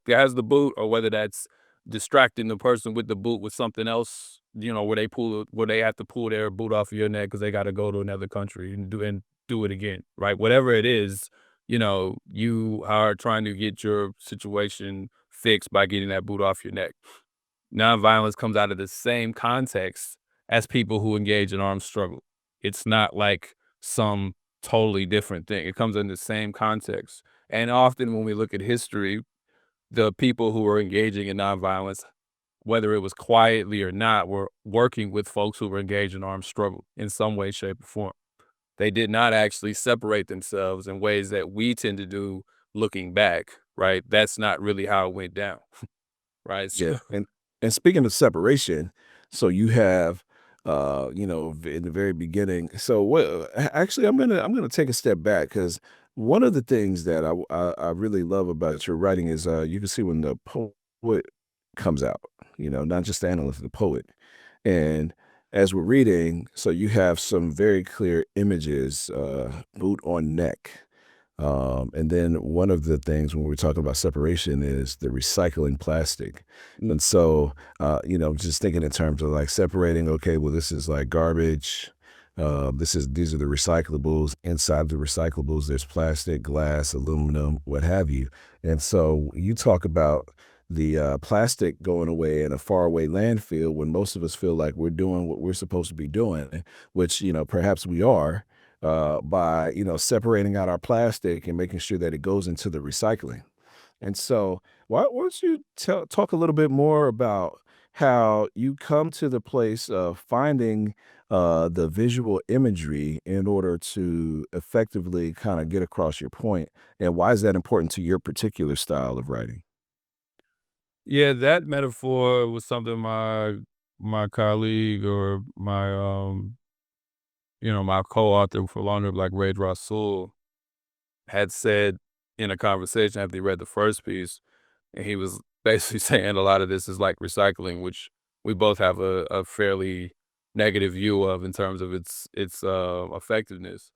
has the boot, or whether that's distracting the person with the boot with something else, where they have to pull their boot off of your neck because they got to go to another country and do it again, right? Whatever it is, you are trying to get your situation fixed by getting that boot off your neck. Nonviolence comes out of the same context as people who engage in armed struggle. It's not like some totally different thing. It comes in the same context. And often when we look at history, the people who were engaging in nonviolence, whether it was quietly or not, were working with folks who were engaged in armed struggle in some way, shape, or form. They did not actually separate themselves in ways that we tend to do looking back, right? That's not really how it went down, right? Yeah. And speaking of separation, so you have in the very beginning. So actually I'm gonna take a step back because one of the things that I really love about your writing is you can see when the poet comes out, not just the analyst, the poet. And as we're reading, so you have some very clear images, boot on neck. And then one of the things when we're talking about separation is the recycling plastic. And so, just thinking in terms of like separating, okay, well, this is like garbage. These are the recyclables. Inside the recyclables, there's plastic, glass, aluminum, what have you. And so you talk about the plastic going away in a faraway landfill when most of us feel like we're doing what we're supposed to be doing, which, perhaps we are, by, separating out our plastic and making sure that it goes into the recycling. And so, why don't you talk a little bit more about how you come to the place of finding the visual imagery in order to effectively kind of get across your point, and why is that important to your particular style of writing? Yeah, that metaphor was something my colleague or my co-author for Longer Black Raid Rasul had said in a conversation after he read the first piece, and he was basically saying a lot of this is like recycling, which we both have a fairly negative view of in terms of its effectiveness.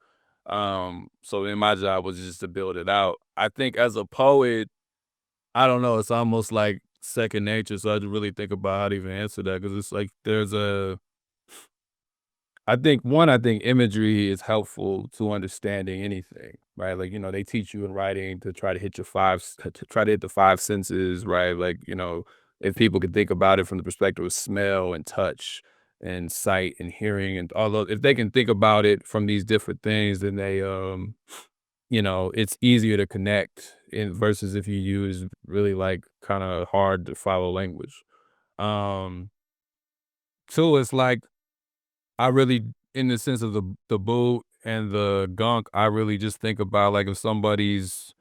So then my job was just to build it out. I think as a poet, I don't know, it's almost like second nature, so I had to really think about how to even answer that because it's like I think imagery is helpful to understanding anything, right? Like, they teach you in writing to try to hit to try to hit the five senses, right? Like, if people could think about it from the perspective of smell and touch and sight and hearing and all those, if they can think about it from these different things, then it's easier to connect in versus if you use really like kind of hard to follow language. Um, Two, it's like I really, in the sense of the boot and the gunk, I really just think about like if somebody's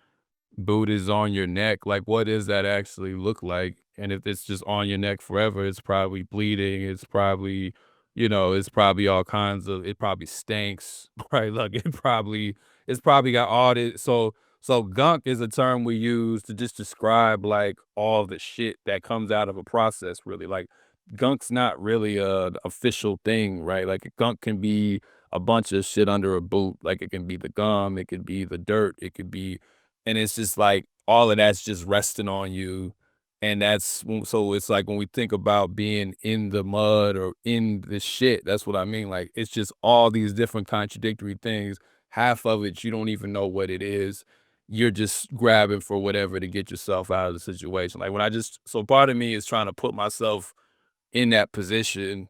boot is on your neck, like what does that actually look like? And if it's just on your neck forever, it's probably bleeding. It's probably all kinds of. It probably stinks, right? Like it's probably got all this. So gunk is a term we use to just describe like all the shit that comes out of a process. Really, like gunk's not really a official thing, right? Like a gunk can be a bunch of shit under a boot. Like it can be the gum, it could be the dirt, it could be, and it's just like all of that's just resting on you. And so it's like when we think about being in the mud or in the shit, that's what I mean. Like it's just all these different contradictory things. Half of it, you don't even know what it is. You're just grabbing for whatever to get yourself out of the situation. Like so part of me is trying to put myself in that position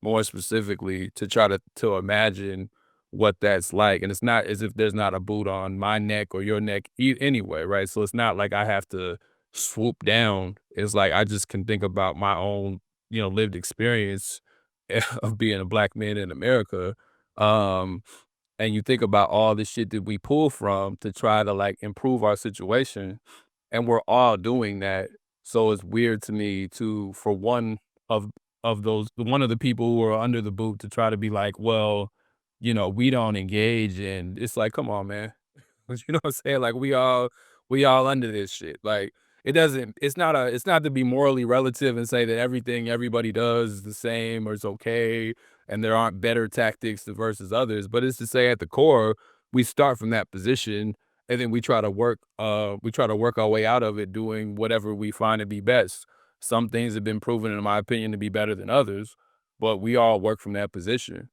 more specifically to try to imagine what that's like, and it's not as if there's not a boot on my neck or your neck anyway, right? So it's not like I have to swoop down. It's like I just can think about my own, lived experience of being a black man in America. Um, and you think about all the shit that we pull from to try to like improve our situation, and we're all doing that. So it's weird to me to for of one of the people who are under the boot to try to be like, well, we don't engage, and it's like, come on, man. You know what I'm saying? Like we all under this shit. Like it's not to be morally relative and say that everything everybody does is the same or it's okay and there aren't better tactics versus others, but it's to say at the core, we start from that position and then we try to work our way out of it doing whatever we find to be best. Some things have been proven in my opinion to be better than others, but we all work from that position.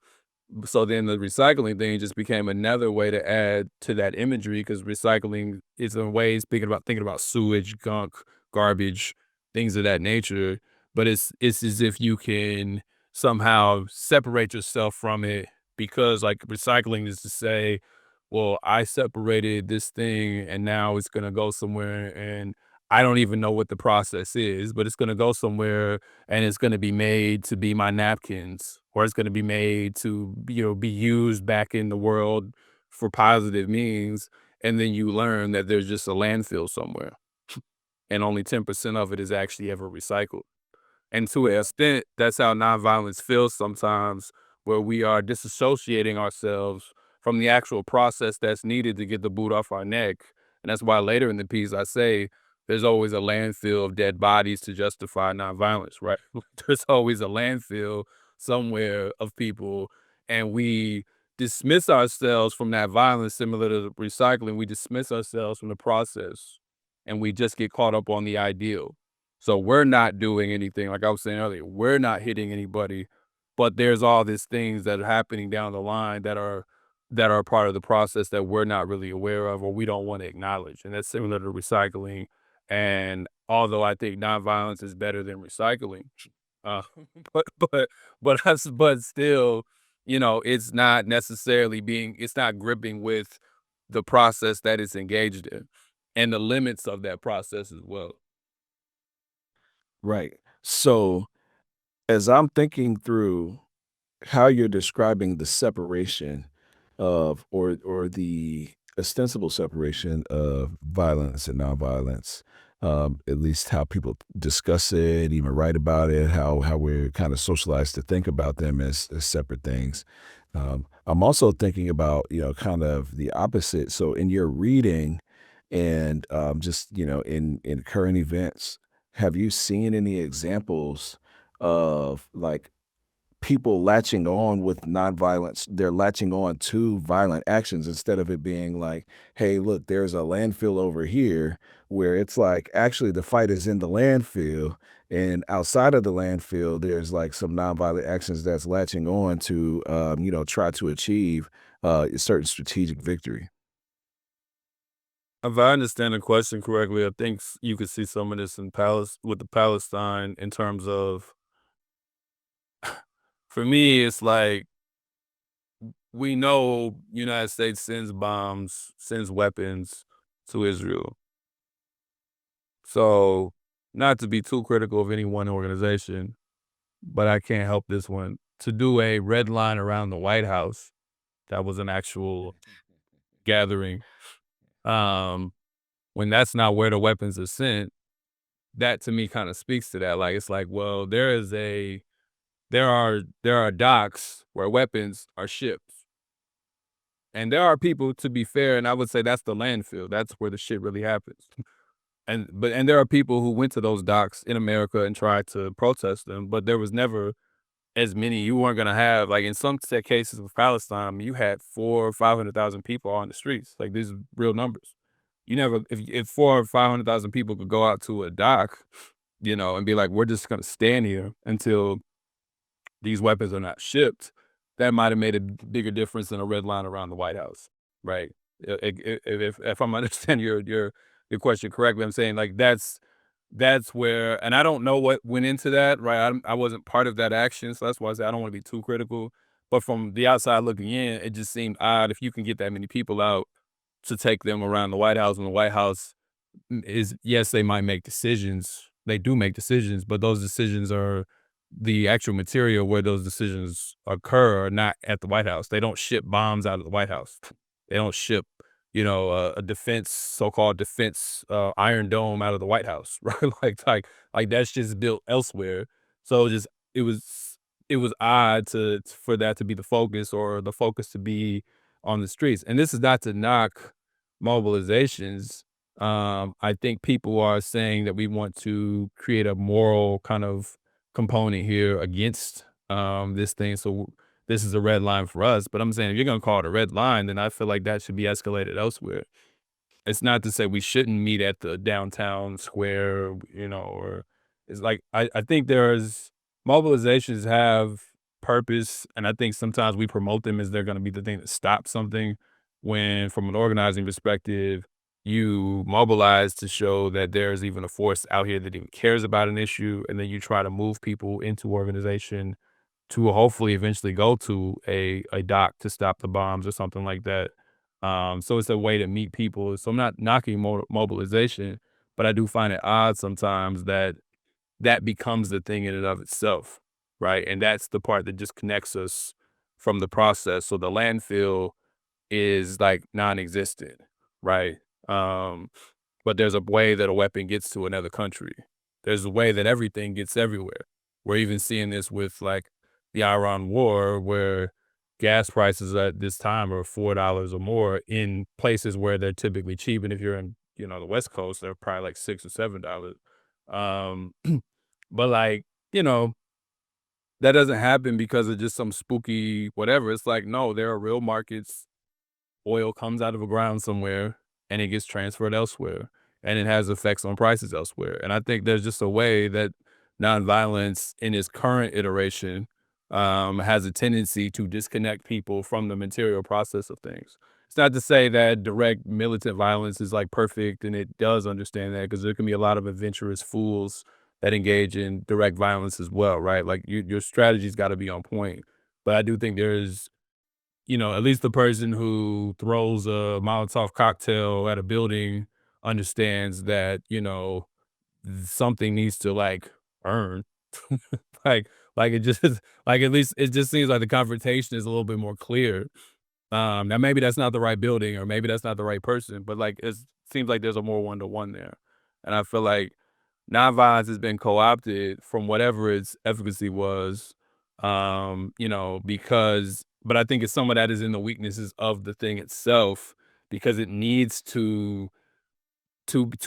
So then the recycling thing just became another way to add to that imagery because recycling is in ways thinking about sewage, gunk, garbage, things of that nature. But it's as if you can somehow separate yourself from it because like recycling is to say, well, I separated this thing and now it's gonna go somewhere and I don't even know what the process is, but it's gonna go somewhere and it's gonna be made to be my napkins, or it's gonna be made to, be used back in the world for positive means, and then you learn that there's just a landfill somewhere, and only 10% of it is actually ever recycled. And to an extent, that's how nonviolence feels sometimes, where we are disassociating ourselves from the actual process that's needed to get the boot off our neck. And that's why later in the piece I say there's always a landfill of dead bodies to justify nonviolence, right? There's always a landfill somewhere of people, and we dismiss ourselves from that violence similar to recycling. We dismiss ourselves from the process and we just get caught up on the ideal. So we're not doing anything, like I was saying earlier, we're not hitting anybody, but there's all these things that are happening down the line that are part of the process that we're not really aware of or we don't want to acknowledge. And that's similar to recycling. And although I think nonviolence is better than recycling. Uh, but but still, it's not necessarily it's not gripping with the process that it's engaged in and the limits of that process as well. Right. So as I'm thinking through how you're describing the separation of or the ostensible separation of violence and nonviolence, at least how people discuss it, even write about it, how we're kind of socialized to think about them as separate things. I'm also thinking about, kind of the opposite. So in your reading and just, in current events, have you seen any examples of like people latching on with nonviolence? They're latching on to violent actions instead of it being like, hey, look, there's a landfill over here, where it's like actually the fight is in the landfill. And outside of the landfill, there's like some nonviolent actions that's latching on to, try to achieve a certain strategic victory. If I understand the question correctly, I think you could see some of this in with the Palestine in terms of, for me, it's like we know United States sends bombs, sends weapons to Israel. So, not to be too critical of any one organization, but I can't help this one. To do a red line around the White House, that was an actual gathering. Um, when that's not where the weapons are sent, that to me kind of speaks to that. Like it's like, well, there are docks where weapons are shipped. And there are people, to be fair, and I would say that's the landfill. That's where the shit really happens. And there are people who went to those docks in America and tried to protest them, but there was never as many. You weren't gonna have, like, in some set cases with Palestine, you had 4 or 500,000 people on the streets. Like, these are real numbers. You never, if 4 or 500,000 people could go out to a dock, and be like, we're just gonna stand here until these weapons are not shipped, that might have made a bigger difference than a red line around the White House, right? If I'm understanding your question correctly, I'm saying like that's where, and I don't know what went into that, right? I wasn't part of that action, so that's why I say I don't want to be too critical. But from the outside looking in, it just seemed odd if you can get that many people out to take them around the White House, when the White House is, yes, they might make decisions. They do make decisions, but those decisions are the actual material where those decisions occur are not at the White House. They don't ship bombs out of the White House. They don't ship, a defense, so-called defense, Iron Dome out of the White House, right? Like that's just built elsewhere. So just it was it was odd for that to be the focus, or the focus to be on the streets. And this is not to knock mobilizations. I think people are saying that we want to create a moral kind of component here against this thing. So this is a red line for us. But I'm saying, if you're gonna call it a red line, then I feel like that should be escalated elsewhere. It's not to say we shouldn't meet at the downtown square, or it's like I think there's mobilizations have purpose, and I think sometimes we promote them as they're gonna be the thing that stops something, when from an organizing perspective, you mobilize to show that there's even a force out here that even cares about an issue, and then you try to move people into organization to hopefully eventually go to a dock to stop the bombs or something like that. So it's a way to meet people. So I'm not knocking mobilization, but I do find it odd sometimes that that becomes the thing in and of itself, right? And that's the part that just connects us from the process. So the landfill is like non-existent, right? Um, but there's a way that a weapon gets to another country. There's a way that everything gets everywhere. We're even seeing this with like the Iran war, where gas prices at this time are $4 or more in places where they're typically cheap. And if you're in, the West Coast, they're probably like $6 or $7. Um, but like, you know, that doesn't happen because of just some spooky whatever. It's like, no, there are real markets. Oil comes out of the ground somewhere and it gets transferred elsewhere, and it has effects on prices elsewhere. And I think there's just a way that nonviolence in its current iteration has a tendency to disconnect people from the material process of things. It's it's not to say that direct militant violence is like perfect, and it does understand that because there can be a lot of adventurous fools that engage in direct violence as well, right? Like your strategy's got to be on point. But I do think there's, at least the person who throws a Molotov cocktail at a building understands that, something needs to like earn. like like it just like at least it just seems like the confrontation is a little bit more clear. Now maybe that's not the right building or maybe that's not the right person, but like it seems like there's a more one-to-one there. And I feel like nonviolence has been co-opted from whatever its efficacy was, because but I think it's some of that is in the weaknesses of the thing itself because it needs to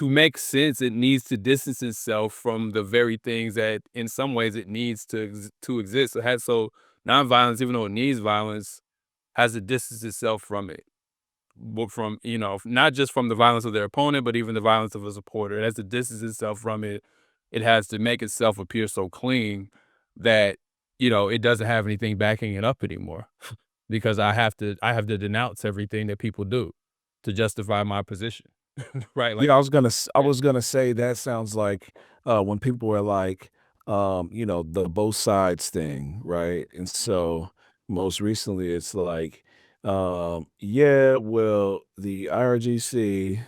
make sense, it needs to distance itself from the very things that in some ways it needs to exist. So nonviolence, even though it needs violence, has to distance itself from it. From, not just from the violence of their opponent, but even the violence of a supporter. It has to distance itself from it. It has to make itself appear so clean that, it doesn't have anything backing it up anymore. Because I have to denounce everything that people do to justify my position. Right? Like Yeah, I was gonna say that sounds like when people are like, the both sides thing, right? And so most recently, it's like, yeah, well, the IRGC,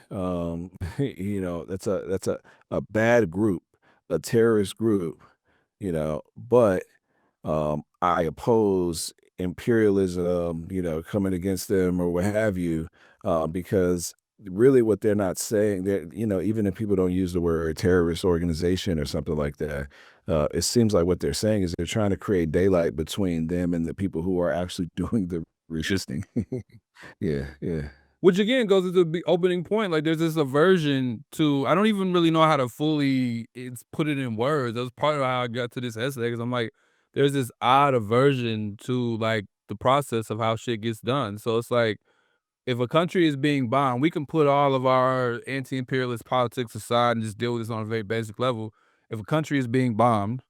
that's a bad group, a terrorist group, but I oppose imperialism, coming against them or what have you, because really what they're not saying, that even if people don't use the word terrorist organization or something like that, it seems like what they're saying is they're trying to create daylight between them and the people who are actually doing the resisting. Yeah, yeah. which again goes to the opening point. Like there's this aversion to. I don't even really know how to fully put it in words. That was part of how I got to this essay because I'm like, there's this odd aversion to like the process of how shit gets done. So it's like if a country is being bombed, we can put all of our anti-imperialist politics aside and just deal with this on a very basic level. If a country is being bombed,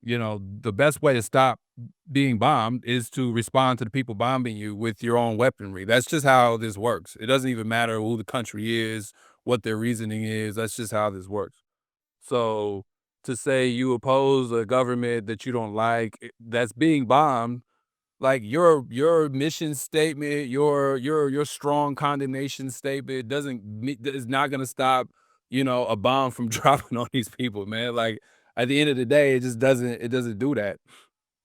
the best way to stop being bombed is to respond to the people bombing you with your own weaponry. That's just how this works. It doesn't even matter who the country is, what their reasoning is. That's just how this works. So to say you oppose a government that you don't like that's being bombed, like your mission statement, your strong condemnation statement is not gonna stop, a bomb from dropping on these people, man. Like at the end of the day, it doesn't do that.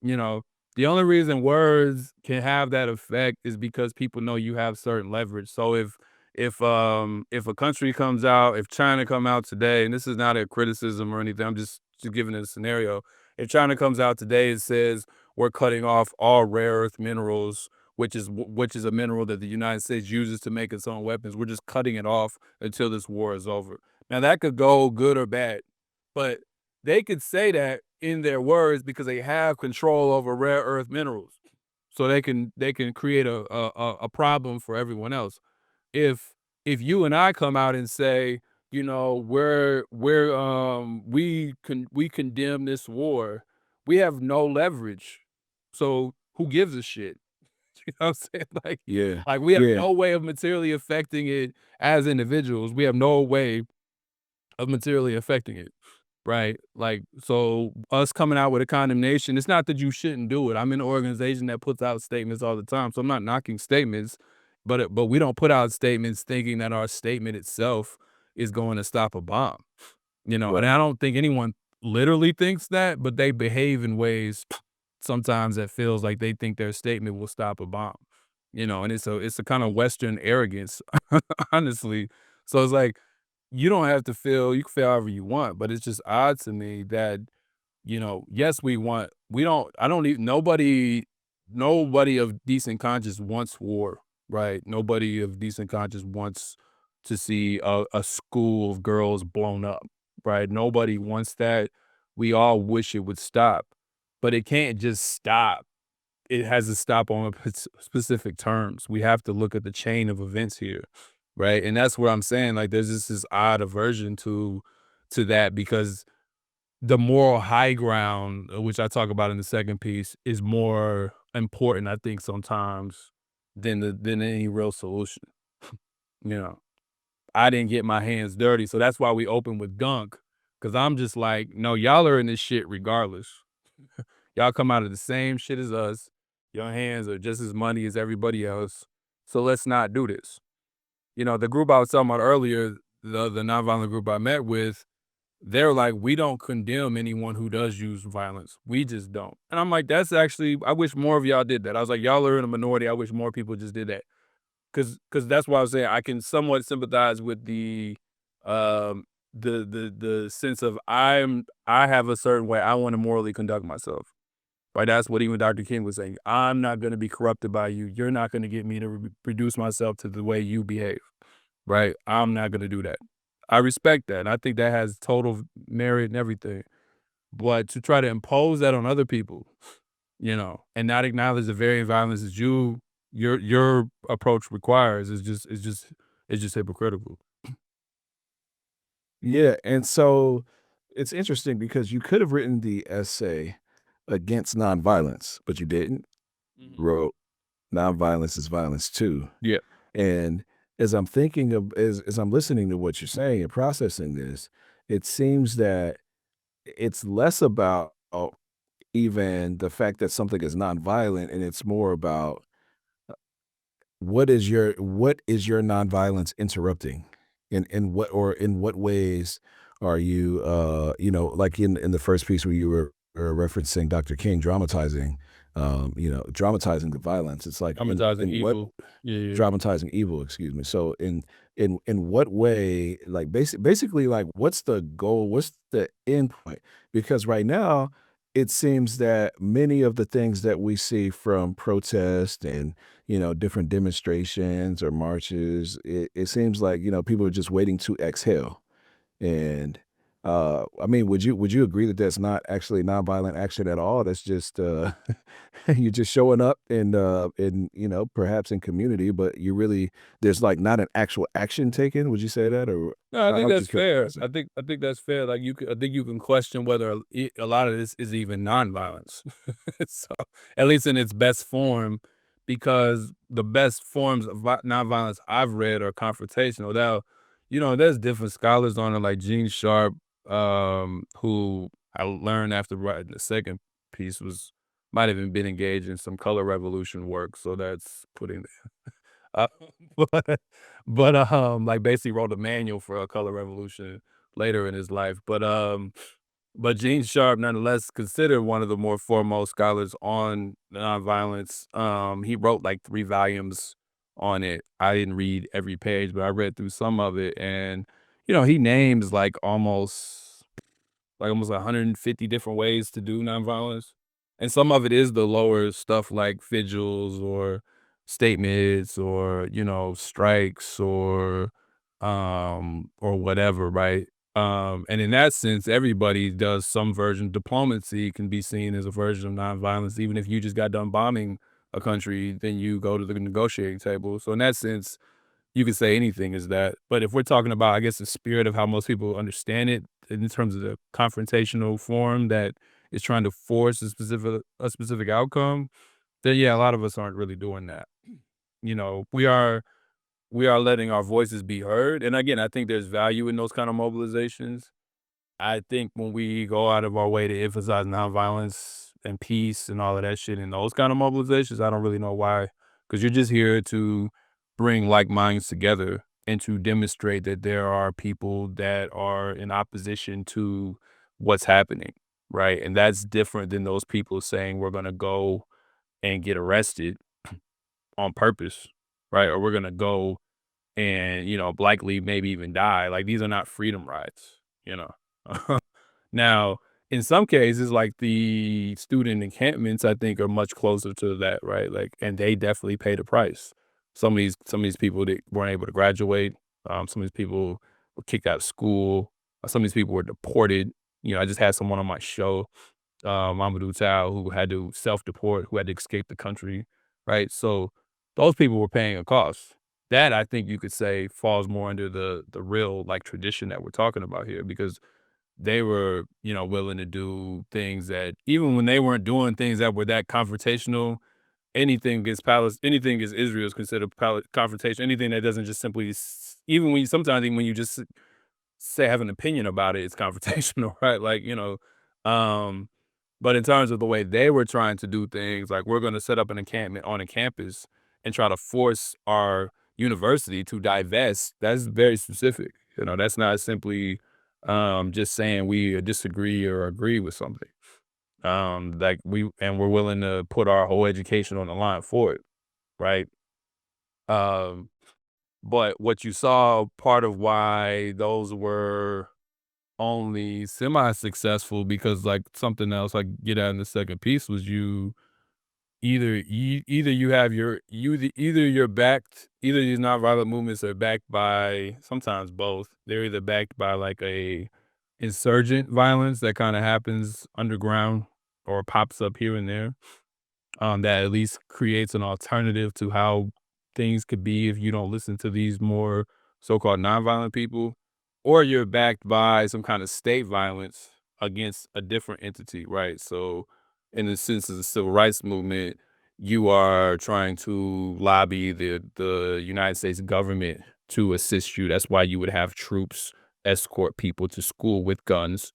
You know, the only reason words can have that effect is because people know you have certain leverage. So if a country comes out, if China come out today, and this is not a criticism or anything, I'm just giving a scenario. If China comes out today and says we're cutting off all rare earth minerals, which is a mineral that the United States uses to make its own weapons, we're just cutting it off until this war is over. Now that could go good or bad, but they could say that in their words because they have control over rare earth minerals. So they can create a problem for everyone else. If if you and I come out and say, we condemn this war, we have no leverage. So who gives a shit? You know what I'm saying? Like Yeah, like we have yeah. no way of materially affecting it as individuals. We have no way of materially affecting it. Right? Like, so us coming out with a condemnation, it's not that you shouldn't do it. I'm in an organization that puts out statements all the time, so I'm not knocking statements, but we don't put out statements thinking that our statement itself is going to stop a bomb, and Right. I don't think anyone literally thinks that, but they behave in ways sometimes that feels like they think their statement will stop a bomb, and it's a kind of Western arrogance, honestly. So it's like, you can feel however you want, but it's just odd to me that, yes, we don't, I don't even, nobody of decent conscience wants war, right? Nobody of decent conscience wants to see a school of girls blown up, right? Nobody wants that. We all wish it would stop, but it can't just stop. It has to stop on specific terms. We have to look at the chain of events here, right? And that's where I'm saying, like, there's just this odd aversion to that because the moral high ground, which I talk about in the second piece, is more important, I think, sometimes than any real solution. You know, I didn't get my hands dirty, so that's why we open with gunk, because I'm just like, no, y'all are in this shit regardless. Y'all come out of the same shit as us. Your hands are just as muddy as everybody else. So let's not do this. The group I was talking about earlier, the nonviolent group I met with, they're like, we don't condemn anyone who does use violence. We just don't. And I'm like, that's actually, I wish more of y'all did that. I was like, y'all are in a minority. I wish more people just did that. Cause that's why I was saying I can somewhat sympathize with um the sense of I have a certain way I want to morally conduct myself. Right. That's what even Dr. King was saying. I'm not going to be corrupted by you. You're not going to get me to reduce myself to the way you behave. Right. I'm not going to do that. I respect that. And I think that has total merit and everything. But to try to impose that on other people, and not acknowledge the very violence that your approach requires is just hypocritical. Yeah, and so it's interesting because you could have written the essay against nonviolence, but you didn't. You Mhm. wrote nonviolence is violence too. Yeah. And as I'm thinking of as I'm listening to what you're saying and processing this, it seems that it's less about even the fact that something is nonviolent, and it's more about what is your nonviolence interrupting? In what ways are you like in the first piece where you were referencing Dr. King dramatizing the violence. It's like Traumatizing in what evil. Yeah, yeah. dramatizing evil, excuse me. So in what way, like basically like what's the goal? What's the end point? Because right now it seems that many of the things that we see from protest and different demonstrations or marches, it seems like people are just waiting to exhale. And I mean, would you agree that that's not actually nonviolent action at all? That's just you're just showing up in perhaps in community, but there's like not an actual action taken. Would you say that, or No, I think how would you that's fair. characterize that? I think that's fair. Like I think you can question whether a lot of this is even nonviolence. So at least in its best form, because the best forms of nonviolence I've read are confrontational. Now, there's different scholars on it, like Gene Sharp, who I learned after writing the second piece might have even been engaged in some color revolution work. So that's putting uh, but like, basically wrote a manual for a color revolution later in his life. But Gene Sharp, nonetheless, considered one of the more foremost scholars on nonviolence. He wrote like 3 volumes on it. I didn't read every page, but I read through some of it, and he names like almost 150 different ways to do nonviolence. And some of it is the lower stuff like vigils or statements or, strikes or whatever, right? And in that sense, everybody does some version. Diplomacy can be seen as a version of nonviolence. Even if you just got done bombing a country, then you go to the negotiating table. So in that sense, you could say anything is that. But if we're talking about, I guess, the spirit of how most people understand it in terms of the confrontational form that is trying to force a specific outcome, then yeah, a lot of us aren't really doing that. We are letting our voices be heard. And again, I think there's value in those kind of mobilizations. I think when we go out of our way to emphasize nonviolence and peace and all of that shit in those kind of mobilizations, I don't really know why. Because you're just here to bring like minds together and to demonstrate that there are people that are in opposition to what's happening, right? And that's different than those people saying we're going to go and get arrested on purpose, right? Or we're going to go and, likely maybe even die. Like, these are not freedom rides, you know? Now, in some cases, like the student encampments, I think are much closer to that, right? Like, and they definitely pay the price. Some of these people that weren't able to graduate, some of these people were kicked out of school, some of these people were deported. I just had someone on my show, Mamadou Tao, who had to self-deport, who had to escape the country, right? So those people were paying a cost. That, I think you could say, falls more under the real, like, tradition that we're talking about here, because they were, willing to do things that even when they weren't doing things that were that confrontational anything against Palestine, anything against Israel is considered confrontation. Anything that doesn't just simply, even when you, sometimes even when you just say have an opinion about it, it's confrontational, right? Like, um, but in terms of the way they were trying to do things, like we're going to set up an encampment on a campus and try to force our university to divest. That's very specific. That's not simply just saying we disagree or agree with something. Like we're willing to put our whole education on the line for it, right? Um, but what you saw, part of why those were only semi-successful, because like something else I get at in the second piece was either you have either you're backed, either these nonviolent movements are backed by, sometimes both. They're either backed by like a insurgent violence that kind of happens underground or pops up here and there, that at least creates an alternative to how things could be if you don't listen to these more so-called nonviolent people, or you're backed by some kind of state violence against a different entity, right? So, in the sense of the civil rights movement, you are trying to lobby the United States government to assist you. That's why you would have troops escort people to school with guns,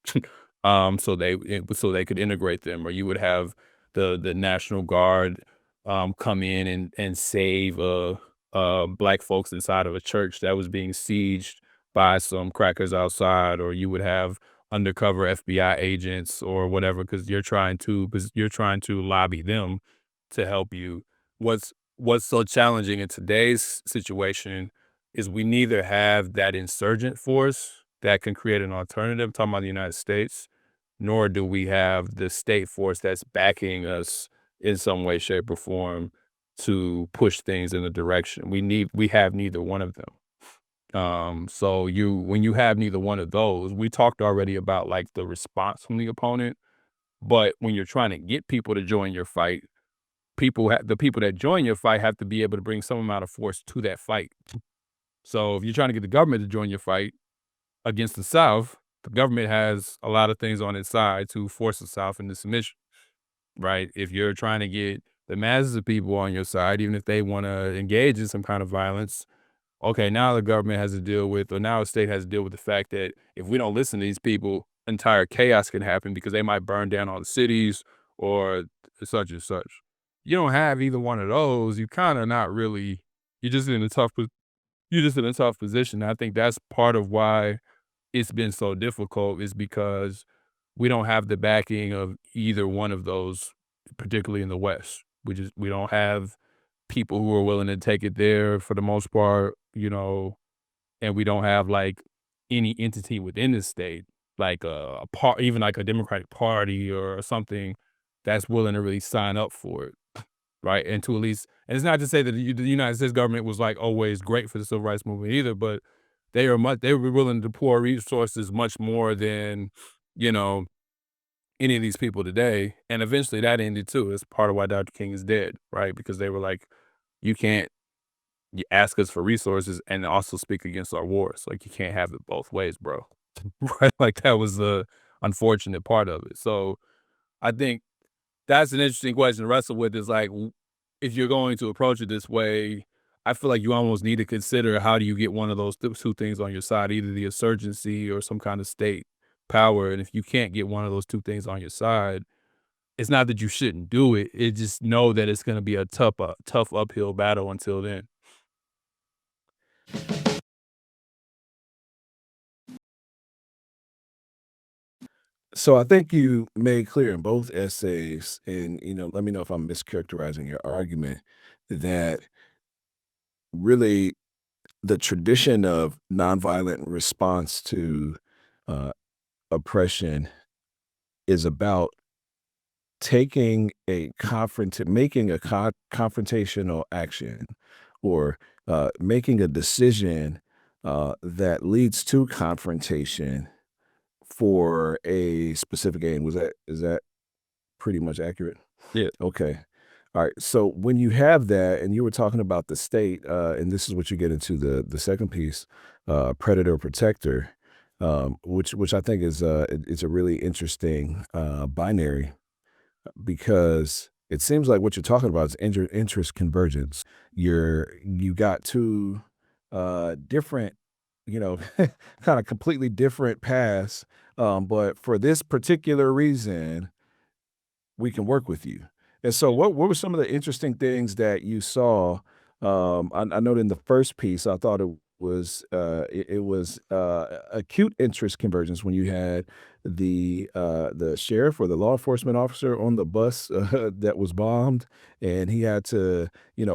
so they could integrate them, or you would have the National Guard come in and save black folks inside of a church that was being sieged by some crackers outside, or you would have undercover FBI agents or whatever, because you're trying to lobby them to help you. What's so challenging in today's situation is we neither have that insurgent force that can create an alternative, I'm talking about the United States, nor do we have the state force that's backing us in some way, shape, or form to push things in a direction. We have neither one of them. So when you have neither one of those, we talked already about like the response from the opponent, but when you're trying to get people to join your fight, the people that join your fight have to be able to bring some amount of force to that fight. So if you're trying to get the government to join your fight against the South, the government has a lot of things on its side to force the South into submission, right? If you're trying to get the masses of people on your side, even if they want to engage in some kind of violence, okay, now the government has to deal with, or now a state has to deal with the fact that if we don't listen to these people, entire chaos can happen because they might burn down all the cities or such and such. You don't have either one of those. You kind of not really. You're just in a tough. You're just in a tough position. I think that's part of why it's been so difficult, is because we don't have the backing of either one of those, particularly in the West. We don't have people who are willing to take it there for the most part, and we don't have like any entity within the state, like a part, even like a Democratic Party or something that's willing to really sign up for it, right? And to at least, and it's not to say that the United States government was like always great for the civil rights movement either, but they were willing to pour resources much more than, you know, any of these people today. And eventually that ended too. It's part of why Dr. King is dead, right? Because they were like, you can't ask us for resources and also speak against our wars. Like, you can't have it both ways, bro. Right? Like, that was the unfortunate part of it. So I think that's an interesting question to wrestle with, is like, if you're going to approach it this way, I feel like you almost need to consider, how do you get one of those two things on your side, either the insurgency or some kind of state power. And if you can't get one of those two things on your side, it's not that you shouldn't do it. It just know that it's going to be a tough uphill battle until then. So I think you made clear in both essays, and let me know if I'm mischaracterizing your argument, that really the tradition of nonviolent response to uh, oppression is about making a confrontational action, or making a decision that leads to confrontation for a specific aim. Is that pretty much accurate? Yeah. Okay. All right. So when you have that, and you were talking about the state, and this is what you get into the second piece, predator protector, which I think is it's a really interesting binary, because It seems like what you're talking about is interest convergence. You got two different, you know, kind of completely different paths, but for this particular reason, we can work with you. And so what were some of the interesting things that you saw? I know in the first piece, I thought it was acute interest convergence when you had the sheriff or the law enforcement officer on the bus that was bombed, and he had to,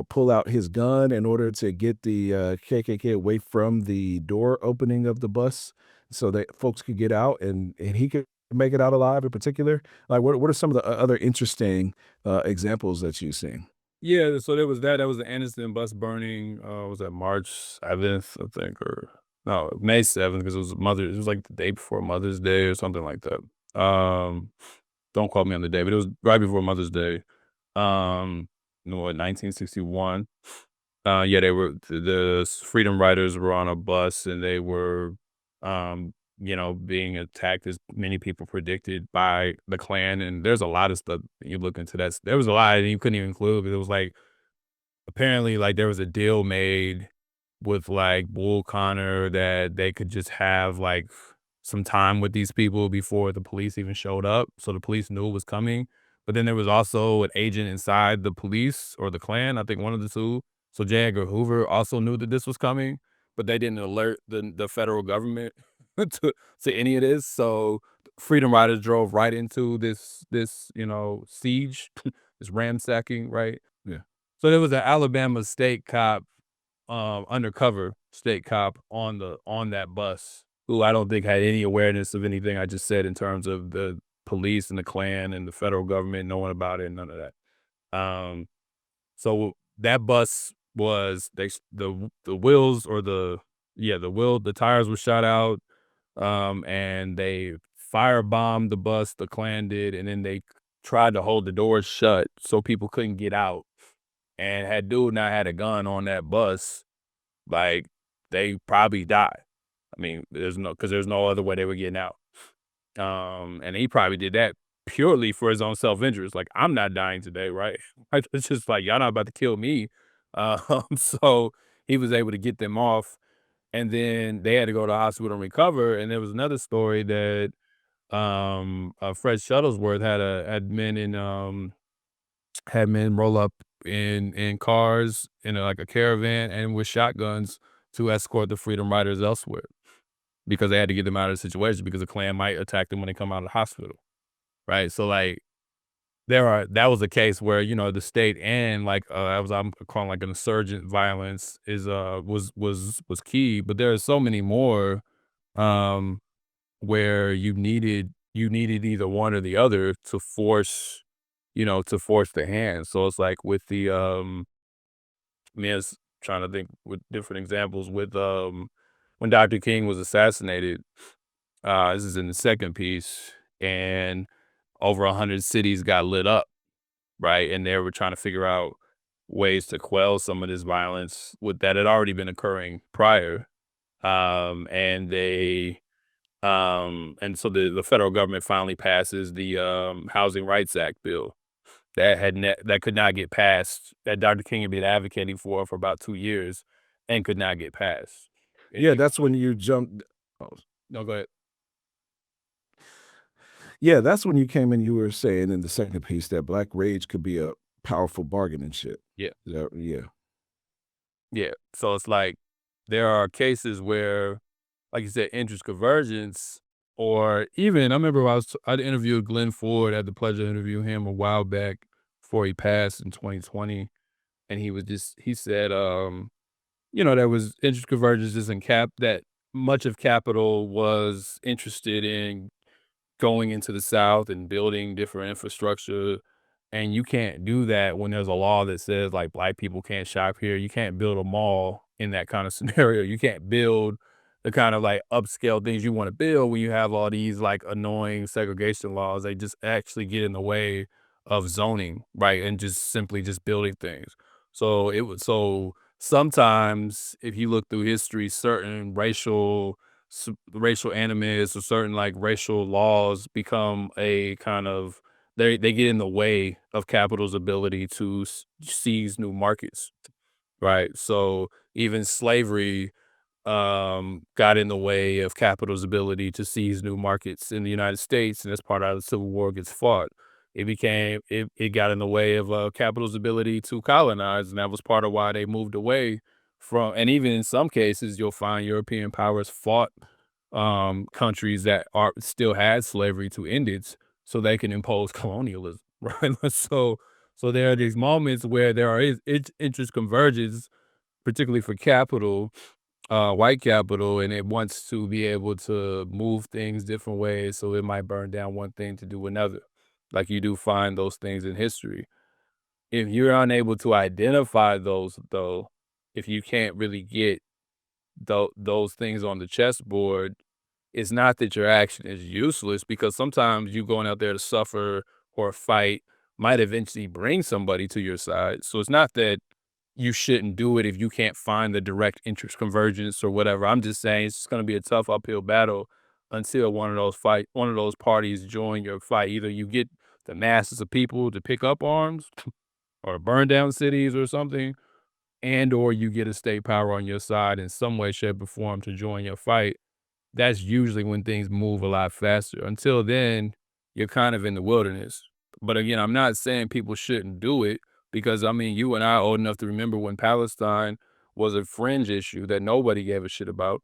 pull out his gun in order to get the KKK away from the door opening of the bus so that folks could get out and he could make it out alive in particular. Like, what are some of the other interesting, examples that you've seen? Yeah, so there was that. That was the Anderson bus burning. Was that March 7th, I think, or no, May 7th, because it was like the day before Mother's Day or something like that. Don't quote me on the day, but it was right before Mother's Day. No, 1961. Yeah, the Freedom Riders were on a bus and they were, being attacked as many people predicted by the Klan. And there's a lot of stuff you look into that. There was a lot and you couldn't even include, but it was like apparently like there was a deal made with like Bull Connor that they could just have like some time with these people before the police even showed up. So the police knew it was coming. But then there was also an agent inside the police or the Klan, I think one of the two. So J. Edgar Hoover also knew that this was coming, but they didn't alert the federal government to any of this. So Freedom Riders drove right into this siege, this ransacking, right? Yeah. So there was an Alabama state cop, undercover state cop on that bus who I don't think had any awareness of anything I just said in terms of the police and the Klan and the federal government knowing about it and none of that. So that bus was the wheels or the tires were shot out, and they firebombed the bus, the Klan did, and then they tried to hold the doors shut so people couldn't get out. And had dude not had a gun on that bus, like, they probably died. I mean, there's no other way they were getting out. And he probably did that purely for his own self-interest. Like, I'm not dying today, right? Like, it's just like, y'all not about to kill me. So he was able to get them off, and then they had to go to the hospital and recover. And there was another story that Fred Shuttlesworth had men roll up in cars in like a caravan and with shotguns to escort the Freedom Riders elsewhere because they had to get them out of the situation because the Klan might attack them when they come out of the hospital, right? So like that was a case where the state and like I'm calling like an insurgent violence is was key, but there are so many more um where you needed either one or the other to force the hand. So it's like with the I mean, I was trying to think with different examples with when Dr. King was assassinated. This is in the second piece, and over 100 cities got lit up, right? And they were trying to figure out ways to quell some of this violence with that had already been occurring prior. And they and so the federal government finally passes the Housing Rights Act bill that could not get passed, that Dr. King had been advocating for about 2 years and could not get passed. Yeah, that's when you jumped. Oh, No, go ahead. yeah, that's when you came in. You were saying in the second piece that black rage could be a powerful bargaining chip. Yeah. Yeah. Yeah. So it's like there are cases where, like you said, interest convergence, or even I remember I'd interviewed Glenn Ford. I had the pleasure of interviewing him a while back before he passed in 2020. And he said, there was interest convergences and that much of capital was interested in going into the South and building different infrastructure. And you can't do that when there's a law that says like black people can't shop here. You can't build a mall in that kind of scenario. You can't build the kind of like upscale things you want to build when you have all these like annoying segregation laws. They just actually get in the way of zoning, right? And just simply just building things. So sometimes if you look through history, certain racial animus or certain like racial laws become a kind of they get in the way of capital's ability to seize new markets, right? So even slavery got in the way of capital's ability to seize new markets in the United States, and as part of how the Civil War gets fought. It got in the way of capital's ability to colonize, and that was part of why they moved away from. And even in some cases, you'll find European powers fought countries that are still had slavery to end it, so they can impose colonialism, right? So there are these moments where there are interest convergence, particularly for capital, white capital, and it wants to be able to move things different ways, so it might burn down one thing to do another. Like you do find those things in history. If you're unable to identify those, though, if you can't really get those things on the chessboard, it's not that your action is useless, because sometimes you going out there to suffer or fight might eventually bring somebody to your side. So it's not that you shouldn't do it if you can't find the direct interest convergence or whatever. I'm just saying it's going to be a tough uphill battle until one of those parties join your fight. Either you get the masses of people to pick up arms or burn down cities or something, and or you get a state power on your side in some way, shape, or form to join your fight. That's usually when things move a lot faster. Until then, you're kind of in the wilderness. But again, I'm not saying people shouldn't do it, because I mean, you and I are old enough to remember when Palestine was a fringe issue that nobody gave a shit about.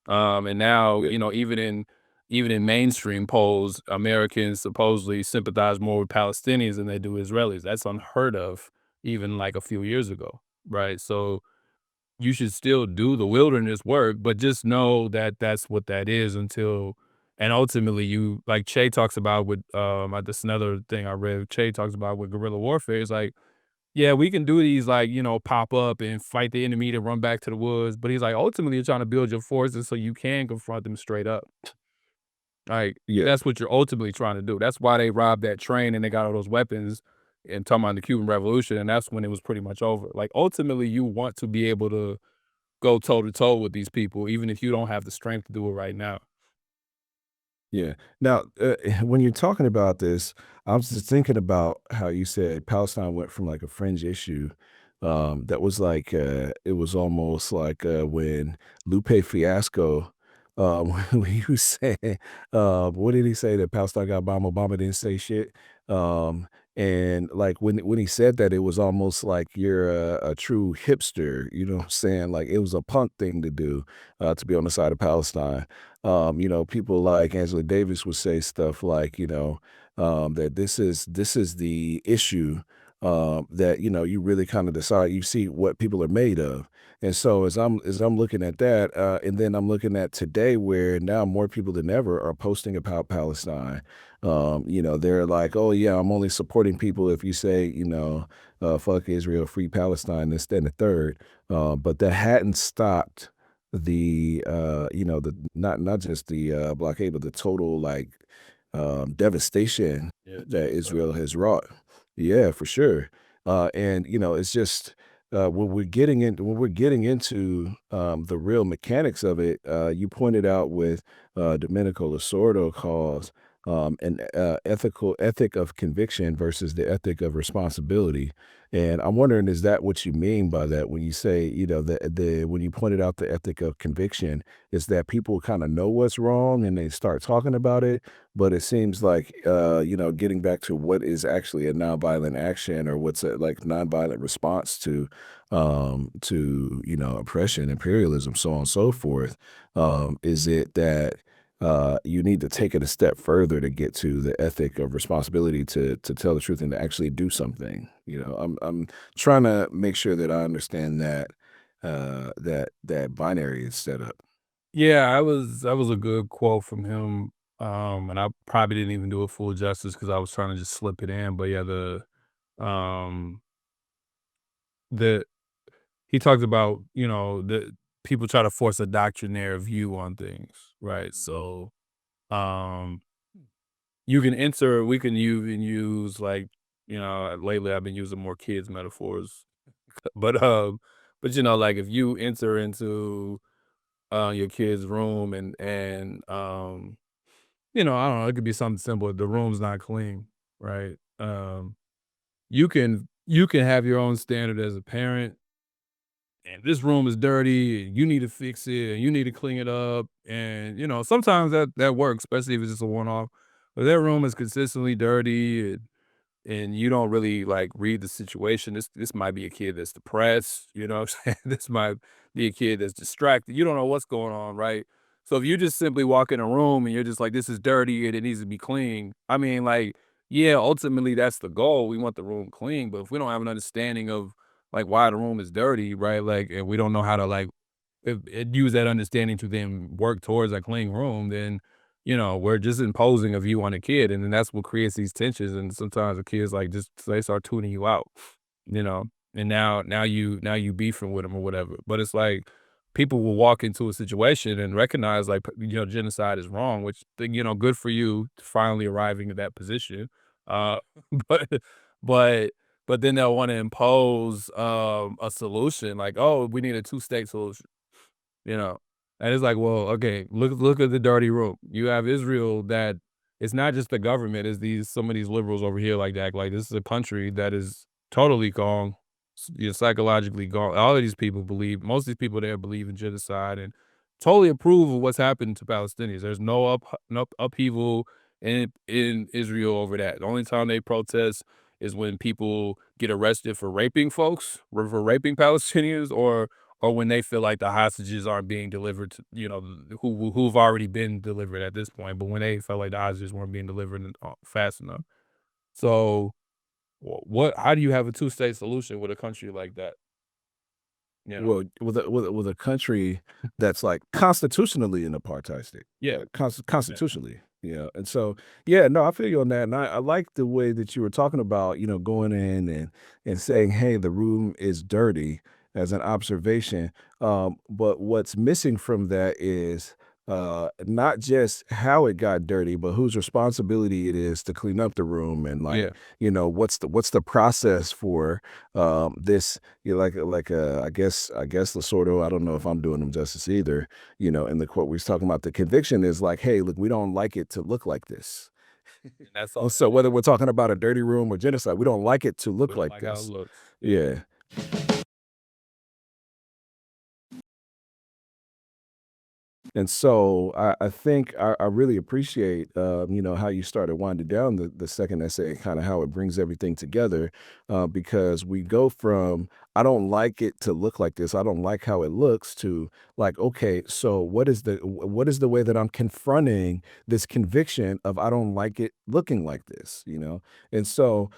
And now, Yeah. even in mainstream polls, Americans supposedly sympathize more with Palestinians than they do Israelis. That's unheard of even like a few years ago, right? So you should still do the wilderness work, but just know that that's what that is until. And ultimately you, like Che talks about with, that's another thing I read, Che talks about with guerrilla warfare. It's like, yeah, we can do these, like, pop up and fight the enemy to run back to the woods. But he's like, ultimately, you're trying to build your forces so you can confront them straight up. Like, Yeah. that's what you're ultimately trying to do. That's why they robbed that train and they got all those weapons and talking about the Cuban Revolution. And that's when it was pretty much over. Like, ultimately, you want to be able to go toe to toe with these people, even if you don't have the strength to do it right now. Yeah. Now, when you're talking about this, I was just thinking about how you said Palestine went from like a fringe issue. That was like it was almost like when Lupe Fiasco, when he was saying, what did he say that Palestine got bombed? Obama didn't say shit. Um, and like when he said that, it was almost like you're a true hipster. You know what I'm saying? Like it was a punk thing to do, to be on the side of Palestine. People like Angela Davis would say stuff like, that this is the issue, that you really kind of decide. You see what people are made of, and so as I'm looking at that, and then I'm looking at today, where now more people than ever are posting about Palestine. They're like, oh yeah, I'm only supporting people if you say, fuck Israel, free Palestine, this, that, and the third. But that hadn't stopped the not just the blockade, but the total like devastation Yeah, that genocide. Israel has wrought. Yeah, for sure. And it's just when we're getting into the real mechanics of it. You pointed out with Domenico Lasordo calls an ethic of conviction versus the ethic of responsibility. And I'm wondering, is that what you mean by that when you say, the when you pointed out the ethic of conviction, is that people kind of know what's wrong and they start talking about it, but it seems like, getting back to what is actually a nonviolent action, or what's a like nonviolent response to oppression, imperialism, so on and so forth. Is it that you need to take it a step further to get to the ethic of responsibility to tell the truth and to actually do something? I'm trying to make sure that I understand that binary is set up. Yeah, that was a good quote from him. And I probably didn't even do it full justice because I was trying to just slip it in. But yeah, um the he talks about, the people try to force a doctrinaire view on things, right? So um you can enter we can use like, lately I've been using more kids metaphors. But like if you enter into your kid's room and I don't know, it could be something simple. The room's not clean. right? You can have your own standard as a parent, and this room is dirty, and you need to fix it, and you need to clean it up, and sometimes that works, especially if it's just a one off. But that room is consistently dirty, and you don't really like read the situation. This might be a kid that's depressed, what I'm saying? This might be a kid that's distracted. You don't know what's going on, right? So if you just simply walk in a room and you're just like, this is dirty and it needs to be clean. I mean, like, yeah, ultimately that's the goal. We want the room clean, but if we don't have an understanding of like why the room is dirty, right? Like, and we don't know how to like if use that understanding to then work towards a clean room, then we're just imposing a view on a kid, and then that's what creates these tensions. And sometimes the kids like just they start tuning you out, you know, and now you beefing with them or whatever. But it's like people will walk into a situation and recognize like genocide is wrong, which good for you finally arriving at that position. Uh, but but but then they'll want to impose a solution like, oh, we need a two-state solution. You know, and it's like, well, okay, look at the dirty room. You have Israel that it's not just the government, it's some of these liberals over here like that. Like this is a country that is totally gone, psychologically gone. All of these people most of these people there believe in genocide and totally approve of what's happened to Palestinians. There's no upheaval in Israel over that. The only time they protest is when people get arrested for raping folks, for raping Palestinians, or when they feel like the hostages aren't being delivered to, who've already been delivered at this point, but when they felt like the hostages weren't being delivered fast enough. So, how do you have a two-state solution with a country like that? You know? Well, with a country that's, like, constitutionally an apartheid state, Yeah. like, Yeah. constitutionally, and so yeah, no, I feel you on that, and I like the way that you were talking about, going in and saying, "Hey, the room is dirty," as an observation, but what's missing from that is, not just how it got dirty, but whose responsibility it is to clean up the room and, like, Yeah. what's the process for, this I guess Lasordo, I don't know if I'm doing him justice either, in the quote we was talking about the conviction is like, "Hey, look, we don't like it to look like this." And that's And all so that whether is. we're talking about a dirty room or genocide, we don't like it to We look don't like like how it this. looks. Yeah. And so I think I really appreciate how you started winding down the second essay and kind of how it brings everything together, because we go from I don't like it to look like this, I don't like how it looks, to like, okay, so what is the way that I'm confronting this conviction of I don't like it looking like this. And so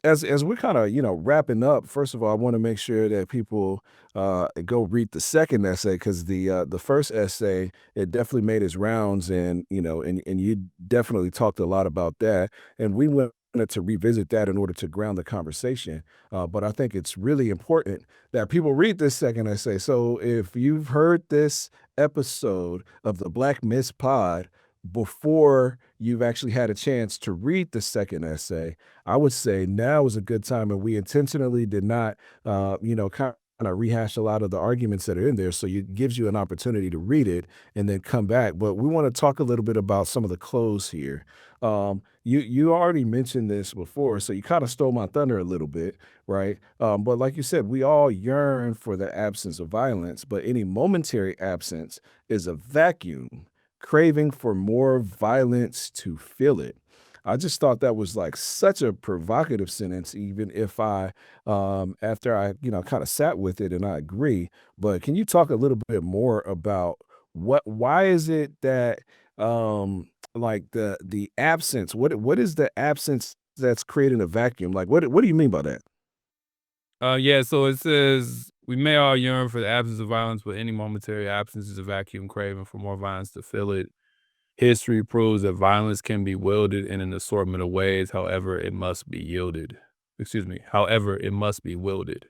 as we're kind of wrapping up, first of all, I want to make sure that people go read the second essay, because the first essay, it definitely made its rounds, and and you definitely talked a lot about that, and we wanted to revisit that in order to ground the conversation. But I think it's really important that people read this second essay. So if you've heard this episode of the Black Miss Pod before you've actually had a chance to read the second essay, I would say now is a good time, and we intentionally did not, kind of rehash a lot of the arguments that are in there. So it gives you an opportunity to read it and then come back. But we want to talk a little bit about some of the close here. You already mentioned this before, so you kind of stole my thunder a little bit, right? But like you said, we all yearn for the absence of violence, but any momentary absence is a vacuum, craving for more violence to fill it. I just thought that was like such a provocative sentence, even if after I, kind of sat with it, and I agree. But can you talk a little bit more about why is it that, like the absence, what is the absence that's creating a vacuum? Like, what do you mean by that? Yeah, so it says, we may all yearn for the absence of violence, but any momentary absence is a vacuum craving for more violence to fill it. History proves that violence can be wielded in an assortment of ways, however, it must be yielded. Excuse me, however, it must be wielded.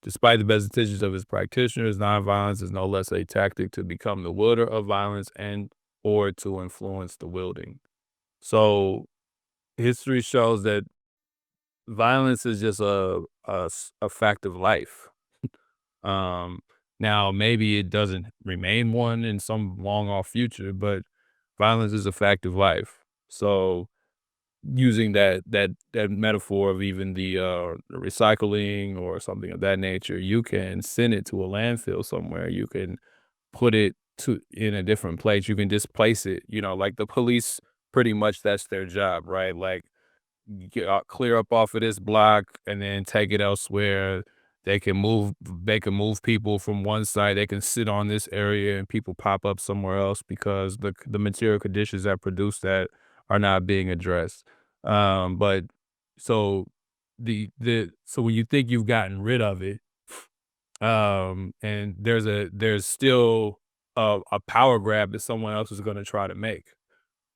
Despite the best intentions of its practitioners, nonviolence is no less a tactic to become the wielder of violence and or to influence the wielding. So history shows that violence is just a fact of life. Um, Now maybe it doesn't remain one in some long off future, but violence is a fact of life. So using that metaphor of even the recycling or something of that nature, you can send it to a landfill somewhere. You can put it to in a different place. You can displace it. Like the police, pretty much that's their job, right? Like clear up off of this block and then take it elsewhere. They can move people from one side. They can sit on this area and people pop up somewhere else because the material conditions that produce that are not being addressed. But so so when you think you've gotten rid of it, and there's still a power grab that someone else is going to try to make,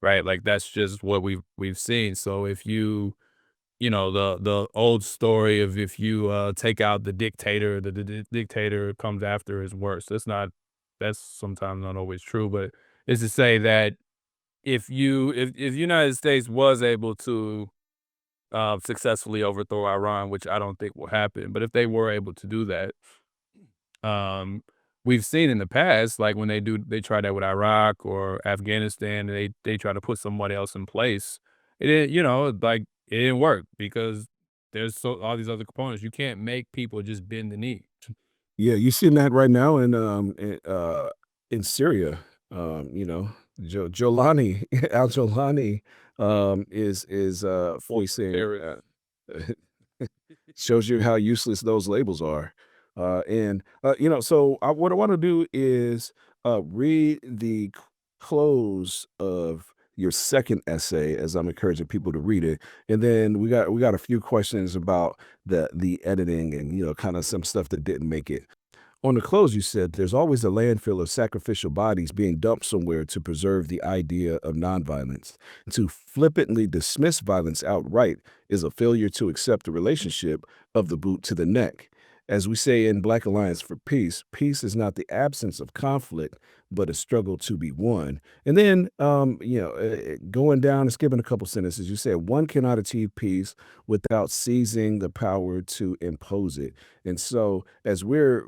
right? Like that's just what we've seen. So if the old story of if you take out the dictator, the dictator comes after is worse. That's sometimes not always true, but it's to say that if the United States was able to successfully overthrow Iran, which I don't think will happen, but if they were able to do that, um, we've seen in the past, like when they try that with Iraq or Afghanistan, and they try to put somebody else in place. It didn't, like it didn't work because there's all these other components. You can't make people just bend the knee. Yeah, you seeing that right now in Syria. Jolani Al Jolani is voicing shows you how useless those labels are. So what I want to do is read the close of your second essay as I'm encouraging people to read it. And then we got a few questions about the editing and kind of some stuff that didn't make it. On the close, you said there's always a landfill of sacrificial bodies being dumped somewhere to preserve the idea of nonviolence. To flippantly dismiss violence outright is a failure to accept the relationship of the boot to the neck. As we say in Black Alliance for Peace, peace is not the absence of conflict, but a struggle to be won. And then, going down and skipping a couple sentences, you said one cannot achieve peace without seizing the power to impose it. And so, as we're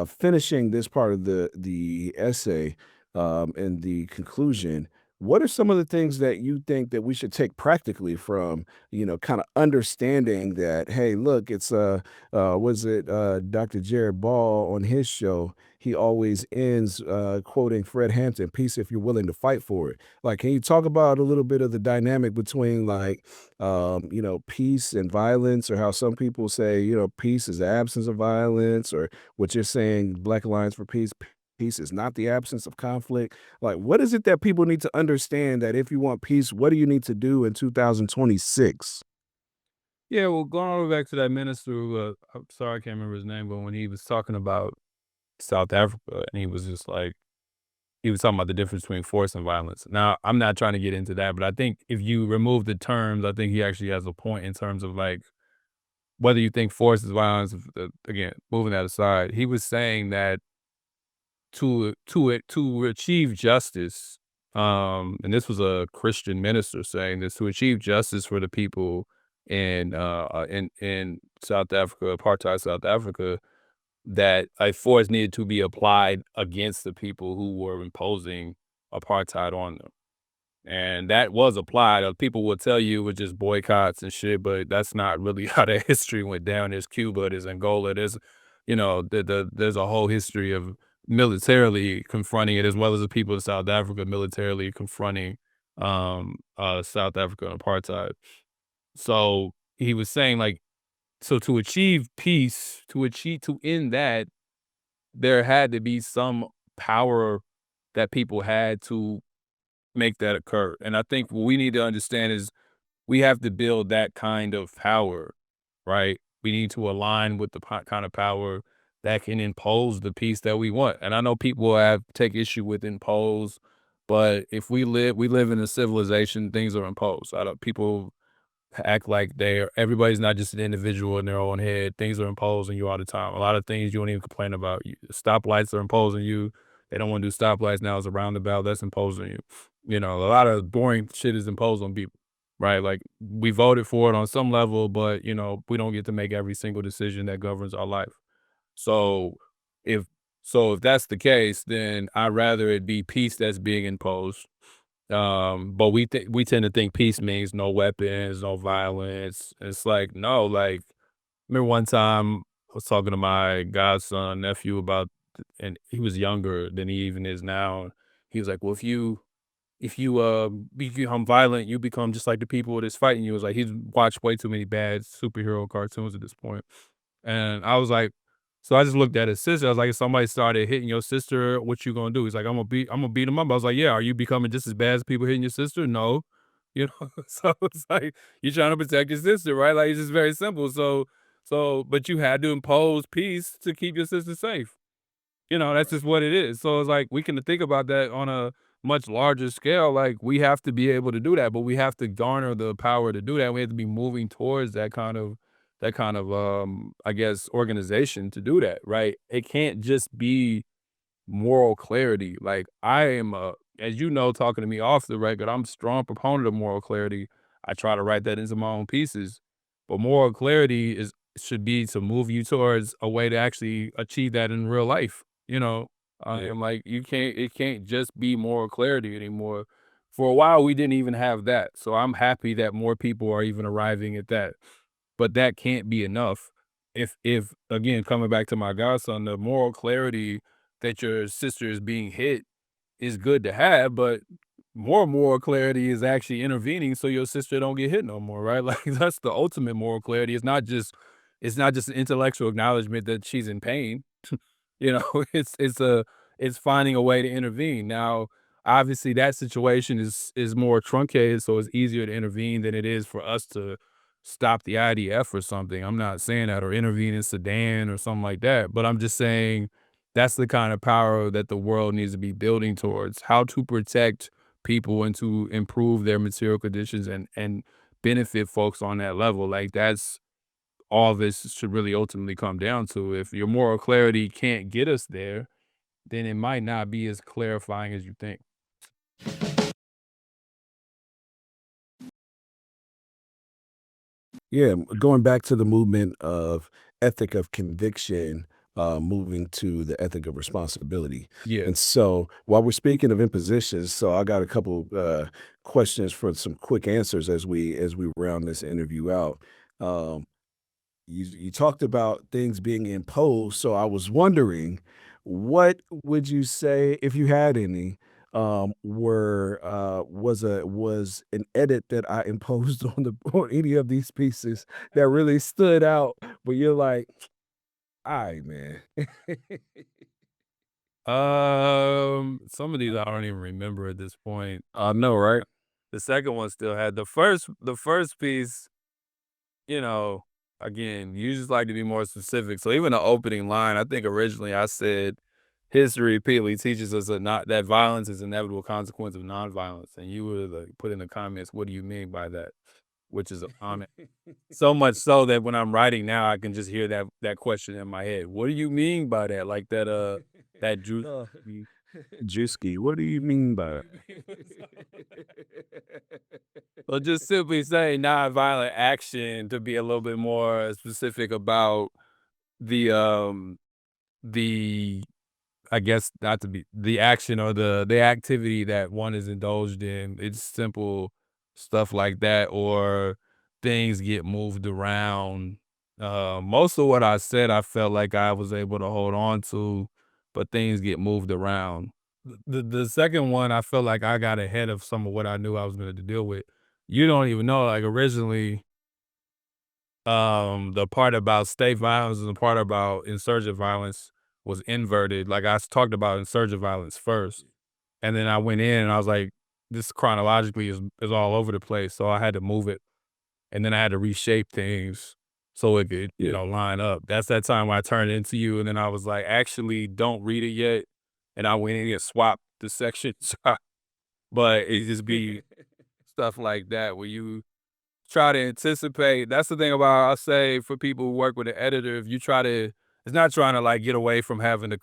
finishing this part of the essay and the conclusion, what are some of the things that you think that we should take practically from, kind of understanding that, hey, look, it's was it Dr. Jared Ball on his show? He always ends quoting Fred Hampton, "Peace if you're willing to fight for it." Like, can you talk about a little bit of the dynamic between like, peace and violence, or how some people say, peace is the absence of violence, or what you're saying, Black Alliance for Peace, peace is not the absence of conflict. Like, what is it that people need to understand that if you want peace, what do you need to do in 2026? Yeah, well, going all the way back to that minister who, I'm sorry, I can't remember his name, but when he was talking about South Africa, and he was just like, he was talking about the difference between force and violence. Now, I'm not trying to get into that, but I think if you remove the terms, I think he actually has a point in terms of like whether you think force is violence. Again, moving that aside, he was saying that to achieve justice, and this was a Christian minister saying this, to achieve justice for the people in South Africa, apartheid South Africa, that a force needed to be applied against the people who were imposing apartheid on them. And that was applied. People will tell you it was just boycotts and shit, but that's not really how that history went down. There's Cuba, there's Angola, there's a whole history of militarily confronting it, as well as the people of South Africa militarily confronting South Africa apartheid. So he was saying like, so to achieve peace, to end that, there had to be some power that people had to make that occur. And I think what we need to understand is we have to build that kind of power, right? We need to align with the kind of power that can impose the peace that we want. And I know people take issue with impose, but if we live in a civilization, things are imposed. I don't people act like everybody's not just an individual in their own head. Things are imposed on you all the time. A lot of things you don't even complain about. Stoplights are imposing you. They don't want to do stoplights now. It's a roundabout that's imposing you. A lot of boring shit is imposed on people, right? Like we voted for it on some level, but we don't get to make every single decision that governs our life. So if if that's the case, then I'd rather it be peace that's being imposed But we tend to think peace means no weapons, no violence. It's like, no, like, remember one time I was talking to my godson nephew about, and he was younger than he even is now. He was like, "Well, if you become violent, you become just like the people that's fighting you." It was like he's watched way too many bad superhero cartoons at this point. And I was like, so I just looked at his sister. I was like, if somebody started hitting your sister, what you gonna do? He's like, I'm gonna beat him up. I was like, yeah, are you becoming just as bad as people hitting your sister? No. You know, so it's like you're trying to protect your sister, right? Like it's just very simple. But you had to impose peace to keep your sister safe. You know, that's just what it is. So it's like we can think about that on a much larger scale. Like we have to be able to do that, but we have to garner the power to do that. We have to be moving towards that kind of I guess organization to do that, right? It can't just be moral clarity. Like I am as you know, talking to me off the record, I'm a strong proponent of moral clarity. I try to write that into my own pieces. But moral clarity is should be to move you towards a way to actually achieve that in real life. You know, and like it can't just be moral clarity anymore. For a while, we didn't even have that. So I'm happy that more people are even arriving at that. But that can't be enough. If again, coming back to my godson, the moral clarity that your sister is being hit is good to have, but more moral clarity is actually intervening so your sister don't get hit no more, right? Like that's the ultimate moral clarity. It's not just an intellectual acknowledgement that she's in pain. You know, it's finding a way to intervene. Now, obviously that situation is more truncated, so it's easier to intervene than it is for us to stop the IDF or something. I'm not saying that, or intervene in Sudan or something like that, but I'm just saying that's the kind of power that the world needs to be building towards. How to protect people and to improve their material conditions and benefit folks on that level. Like that's all this should really ultimately come down to. If your moral clarity can't get us there, then it might not be as clarifying as you think. Yeah, going back to the movement of ethic of conviction, moving to the ethic of responsibility. Yeah. And so, while we're speaking of impositions, so I got a couple questions for some quick answers as we round this interview out. Um, you talked about things being imposed, so I was wondering, what would you say, if you had any, were was an edit that I imposed on the on any of these pieces that really stood out, but you're like, "Alright, man." Some of these I don't even remember at this point. I know, right? The second one still had the first piece, you know, again, you just like to be more specific. So even the opening line, I think originally I said history repeatedly teaches us that violence is an inevitable consequence of nonviolence. And you would like put in the comments, what do you mean by that? Which is a comment. So much so that when I'm writing now, I can just hear that question in my head. What do you mean by that? Like that juice. Uh, Drewski, what do you mean by Well, just simply say nonviolent action to be a little bit more specific about the um the I guess not to be the action or the activity that one is indulged in. It's simple stuff like that, or things get moved around. Most of what I said, I felt like I was able to hold on to, but things get moved around. The second one, I felt like I got ahead of some of what I knew I was going to deal with. You don't even know, like originally, the part about state violence and the part about insurgent violence was inverted. Like talked about insurgent violence first, and then I went in and I was like, this chronologically is all over the place. So I had to move it, and then I had to reshape things so it could, Yeah. line up. That's that time when I turned it into you, and then I was like, actually, don't read it yet. And I went in and swapped the sections. But it just be stuff like that where you try to anticipate. That's the thing about, I say, for people who work with an editor, if you try to, it's not trying to like get away from having to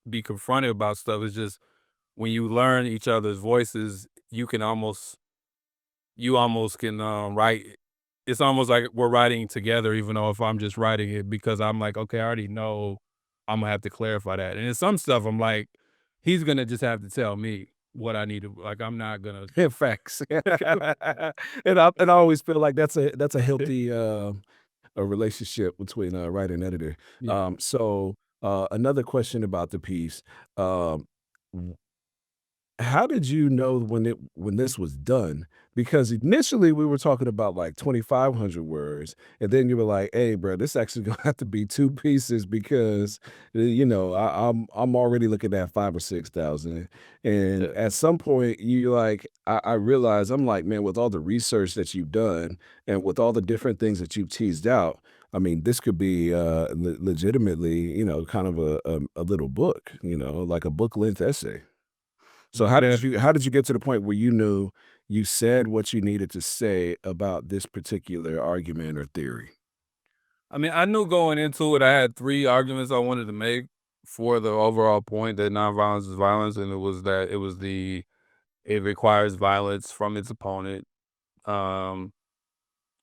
be confronted about stuff. It's just when you learn each other's voices, you almost can write. It's almost like we're writing together, even though if I'm just writing it, because I'm like, okay, I already know I'm gonna have to clarify that. And in some stuff, I'm like, he's gonna just have to tell me. what I need to like. I'm not gonna. In facts. And I always feel like that's a healthy a relationship between writer and editor. Yeah. Another question about the piece. Um, how did you know when this was done? Because initially we were talking about like 2,500 words, and then you were like, "Hey, bro, this actually gonna have to be two pieces because I'm already looking at 5 or 6,000." And Yeah. at some point, you like I realized I'm like, man, with all the research that you've done and with all the different things that you've teased out, I mean, this could be legitimately, kind of a little book, like a book length essay. So Yeah. how did you get to the point where you knew you said what you needed to say about this particular argument or theory? I mean, I knew going into it, I had 3 arguments I wanted to make for the overall point that nonviolence is violence, and it was that it requires violence from its opponent. Um,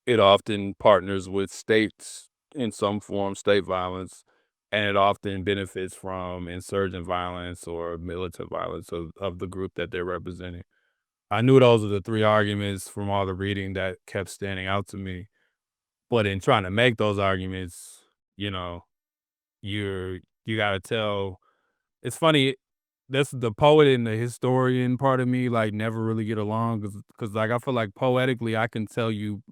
it often partners with states in some form, state violence, and it often benefits from insurgent violence or militant violence of the group that they're representing. I knew those are the 3 arguments from all the reading that kept standing out to me. But in trying to make those arguments, you know, you gotta tell it's funny, that's the poet and the historian part of me, like, never really get along because like, I feel like poetically, I can tell you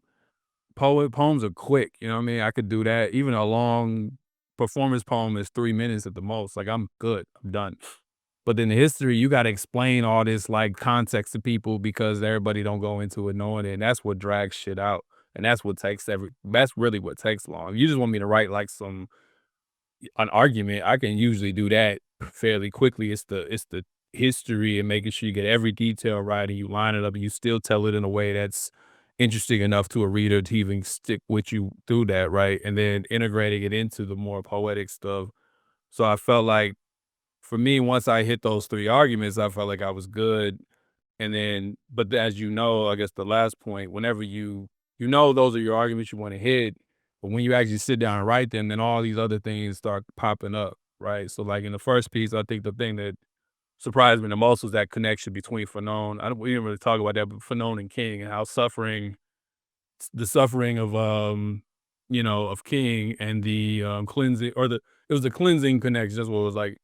poems are quick, you know what I mean? I could do that. Even a long performance poem is 3 minutes at the most, like, I'm good, I'm done. But in the history, you gotta explain all this, like, context to people because everybody don't go into it knowing it, and that's what drags shit out, and that's really what takes long. You just want me to write, like, an argument, I can usually do that fairly quickly. It's the history and making sure you get every detail right and you line it up and you still tell it in a way that's interesting enough to a reader to even stick with you through that, right? And then integrating it into the more poetic stuff. So I felt like for me, once I hit those 3 arguments, I felt like I was good. And then, but as you know, I guess the last point, whenever those are your arguments you want to hit, but when you actually sit down and write them, then all these other things start popping up, right? So, like in the first piece, I think the thing that surprised me the most was that connection between Fanon. We didn't really talk about that, but Fanon and King and how the suffering of King and the cleansing, it was the cleansing connection. That's what it was like.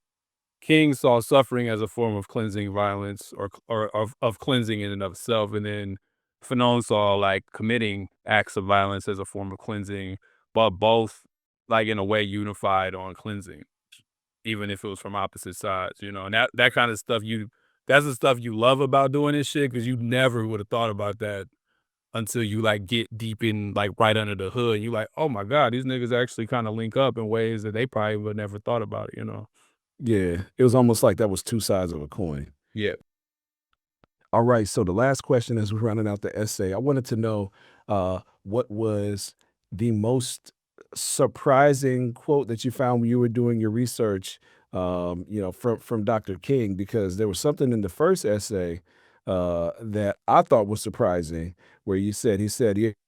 King saw suffering as a form of cleansing violence or of cleansing in and of itself, and then Fanon saw, like, committing acts of violence as a form of cleansing, but both, like, in a way, unified on cleansing, even if it was from opposite sides, and that kinda stuff that's the stuff you love about doing this shit because you never would've thought about that until you, like, get deep in, like, right under the hood, and you like, "Oh my god, these niggas actually kinda link up in ways that they probably would never thought about it?" Yeah, it was almost like that was two sides of a coin. Yeah. All right, so the last question as we're running out the essay, I wanted to know what was the most surprising quote that you found when you were doing your research, from Dr. King, because there was something in the first essay that I thought was surprising, where he said,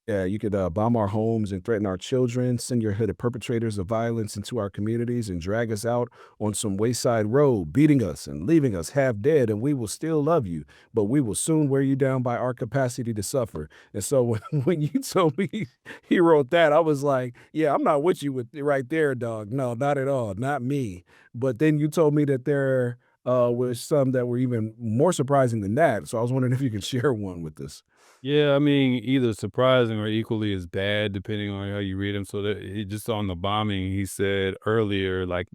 yeah, you could bomb our homes and threaten our children, send your hooded perpetrators of violence into our communities and drag us out on some wayside road, beating us and leaving us half dead, and we will still love you, but we will soon wear you down by our capacity to suffer. And so when you told me he wrote that, I was like, yeah, I'm not with you with right there, dog. No, not at all. Not me. But then you told me that there was some that were even more surprising than that. So I was wondering if you could share one with us. Yeah, I mean, either surprising or equally as bad, depending on how you read him. So that he just on the bombing, he said earlier, like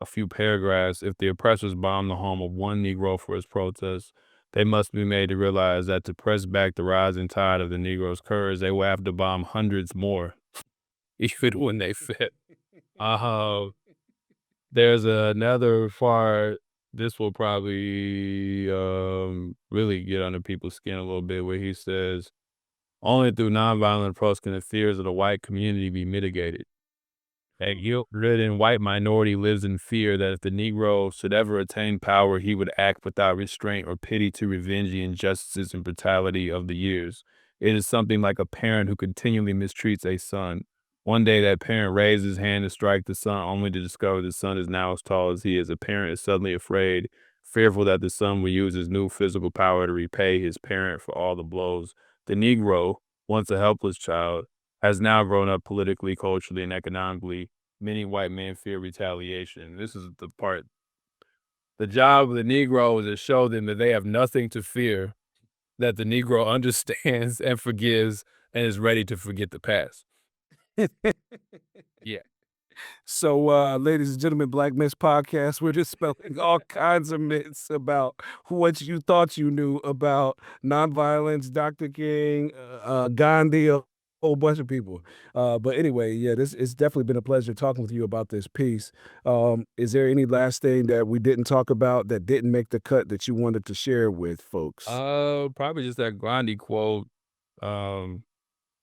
a few paragraphs, if the oppressors bomb the home of one Negro for his protest, they must be made to realize that to press back the rising tide of the Negro's courage, they will have to bomb hundreds more, even when they fit. Uh, there's another part. This will probably really get under people's skin a little bit, where he says, only through nonviolent approach can the fears of the white community be mitigated. A guilt-ridden white minority lives in fear that if the Negro should ever attain power, he would act without restraint or pity to revenge the injustices and brutality of the years. It is something like a parent who continually mistreats a son. One day that parent raises his hand to strike the son only to discover the son is now as tall as he is. A parent is suddenly afraid, fearful that the son will use his new physical power to repay his parent for all the blows. The Negro, once a helpless child, has now grown up politically, culturally, and economically. Many white men fear retaliation. This is the part. The job of the Negro is to show them that they have nothing to fear, that the Negro understands and forgives and is ready to forget the past. Yeah. So, ladies and gentlemen, Black Myths Podcast, we're dispelling all kinds of myths about what you thought you knew about nonviolence, Dr. King, Gandhi, a whole bunch of people. But anyway, yeah, it's definitely been a pleasure talking with you about this piece. Is there any last thing that we didn't talk about that didn't make the cut that you wanted to share with folks? Probably just that Gandhi quote.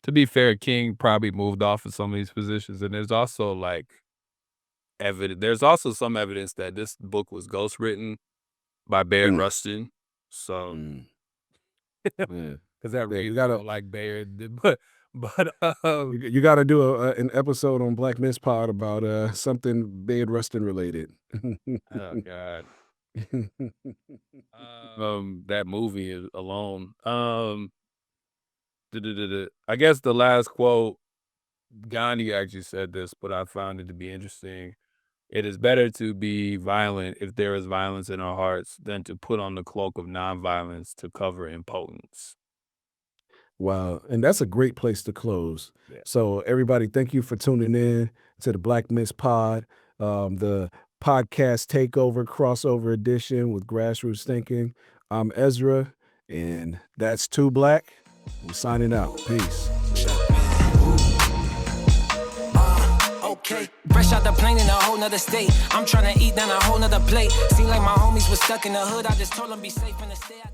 To be fair, King probably moved off of some of these positions, and there's also like there's also some evidence that this book was ghostwritten by Bayard Rustin. So, Yeah. because I really you gotta don't like Bayard, but you got to do an episode on Black Myths Pod about something Bayard Rustin related. oh god, that movie alone. I guess the last quote, Gandhi actually said this, but I found it to be interesting. It is better to be violent if there is violence in our hearts than to put on the cloak of nonviolence to cover impotence. Wow. And that's a great place to close. Yeah. So everybody, thank you for tuning in to the Black Myths Pod, the podcast takeover crossover edition with Grassroots Thinking. I'm Ezra, and that's Too Black. We're signing out. Peace. Okay, fresh out the plane in a whole nother state. I'm tryna eat down a whole nother plate. Seem like my homies was stuck in the hood. I just told them be safe in the state.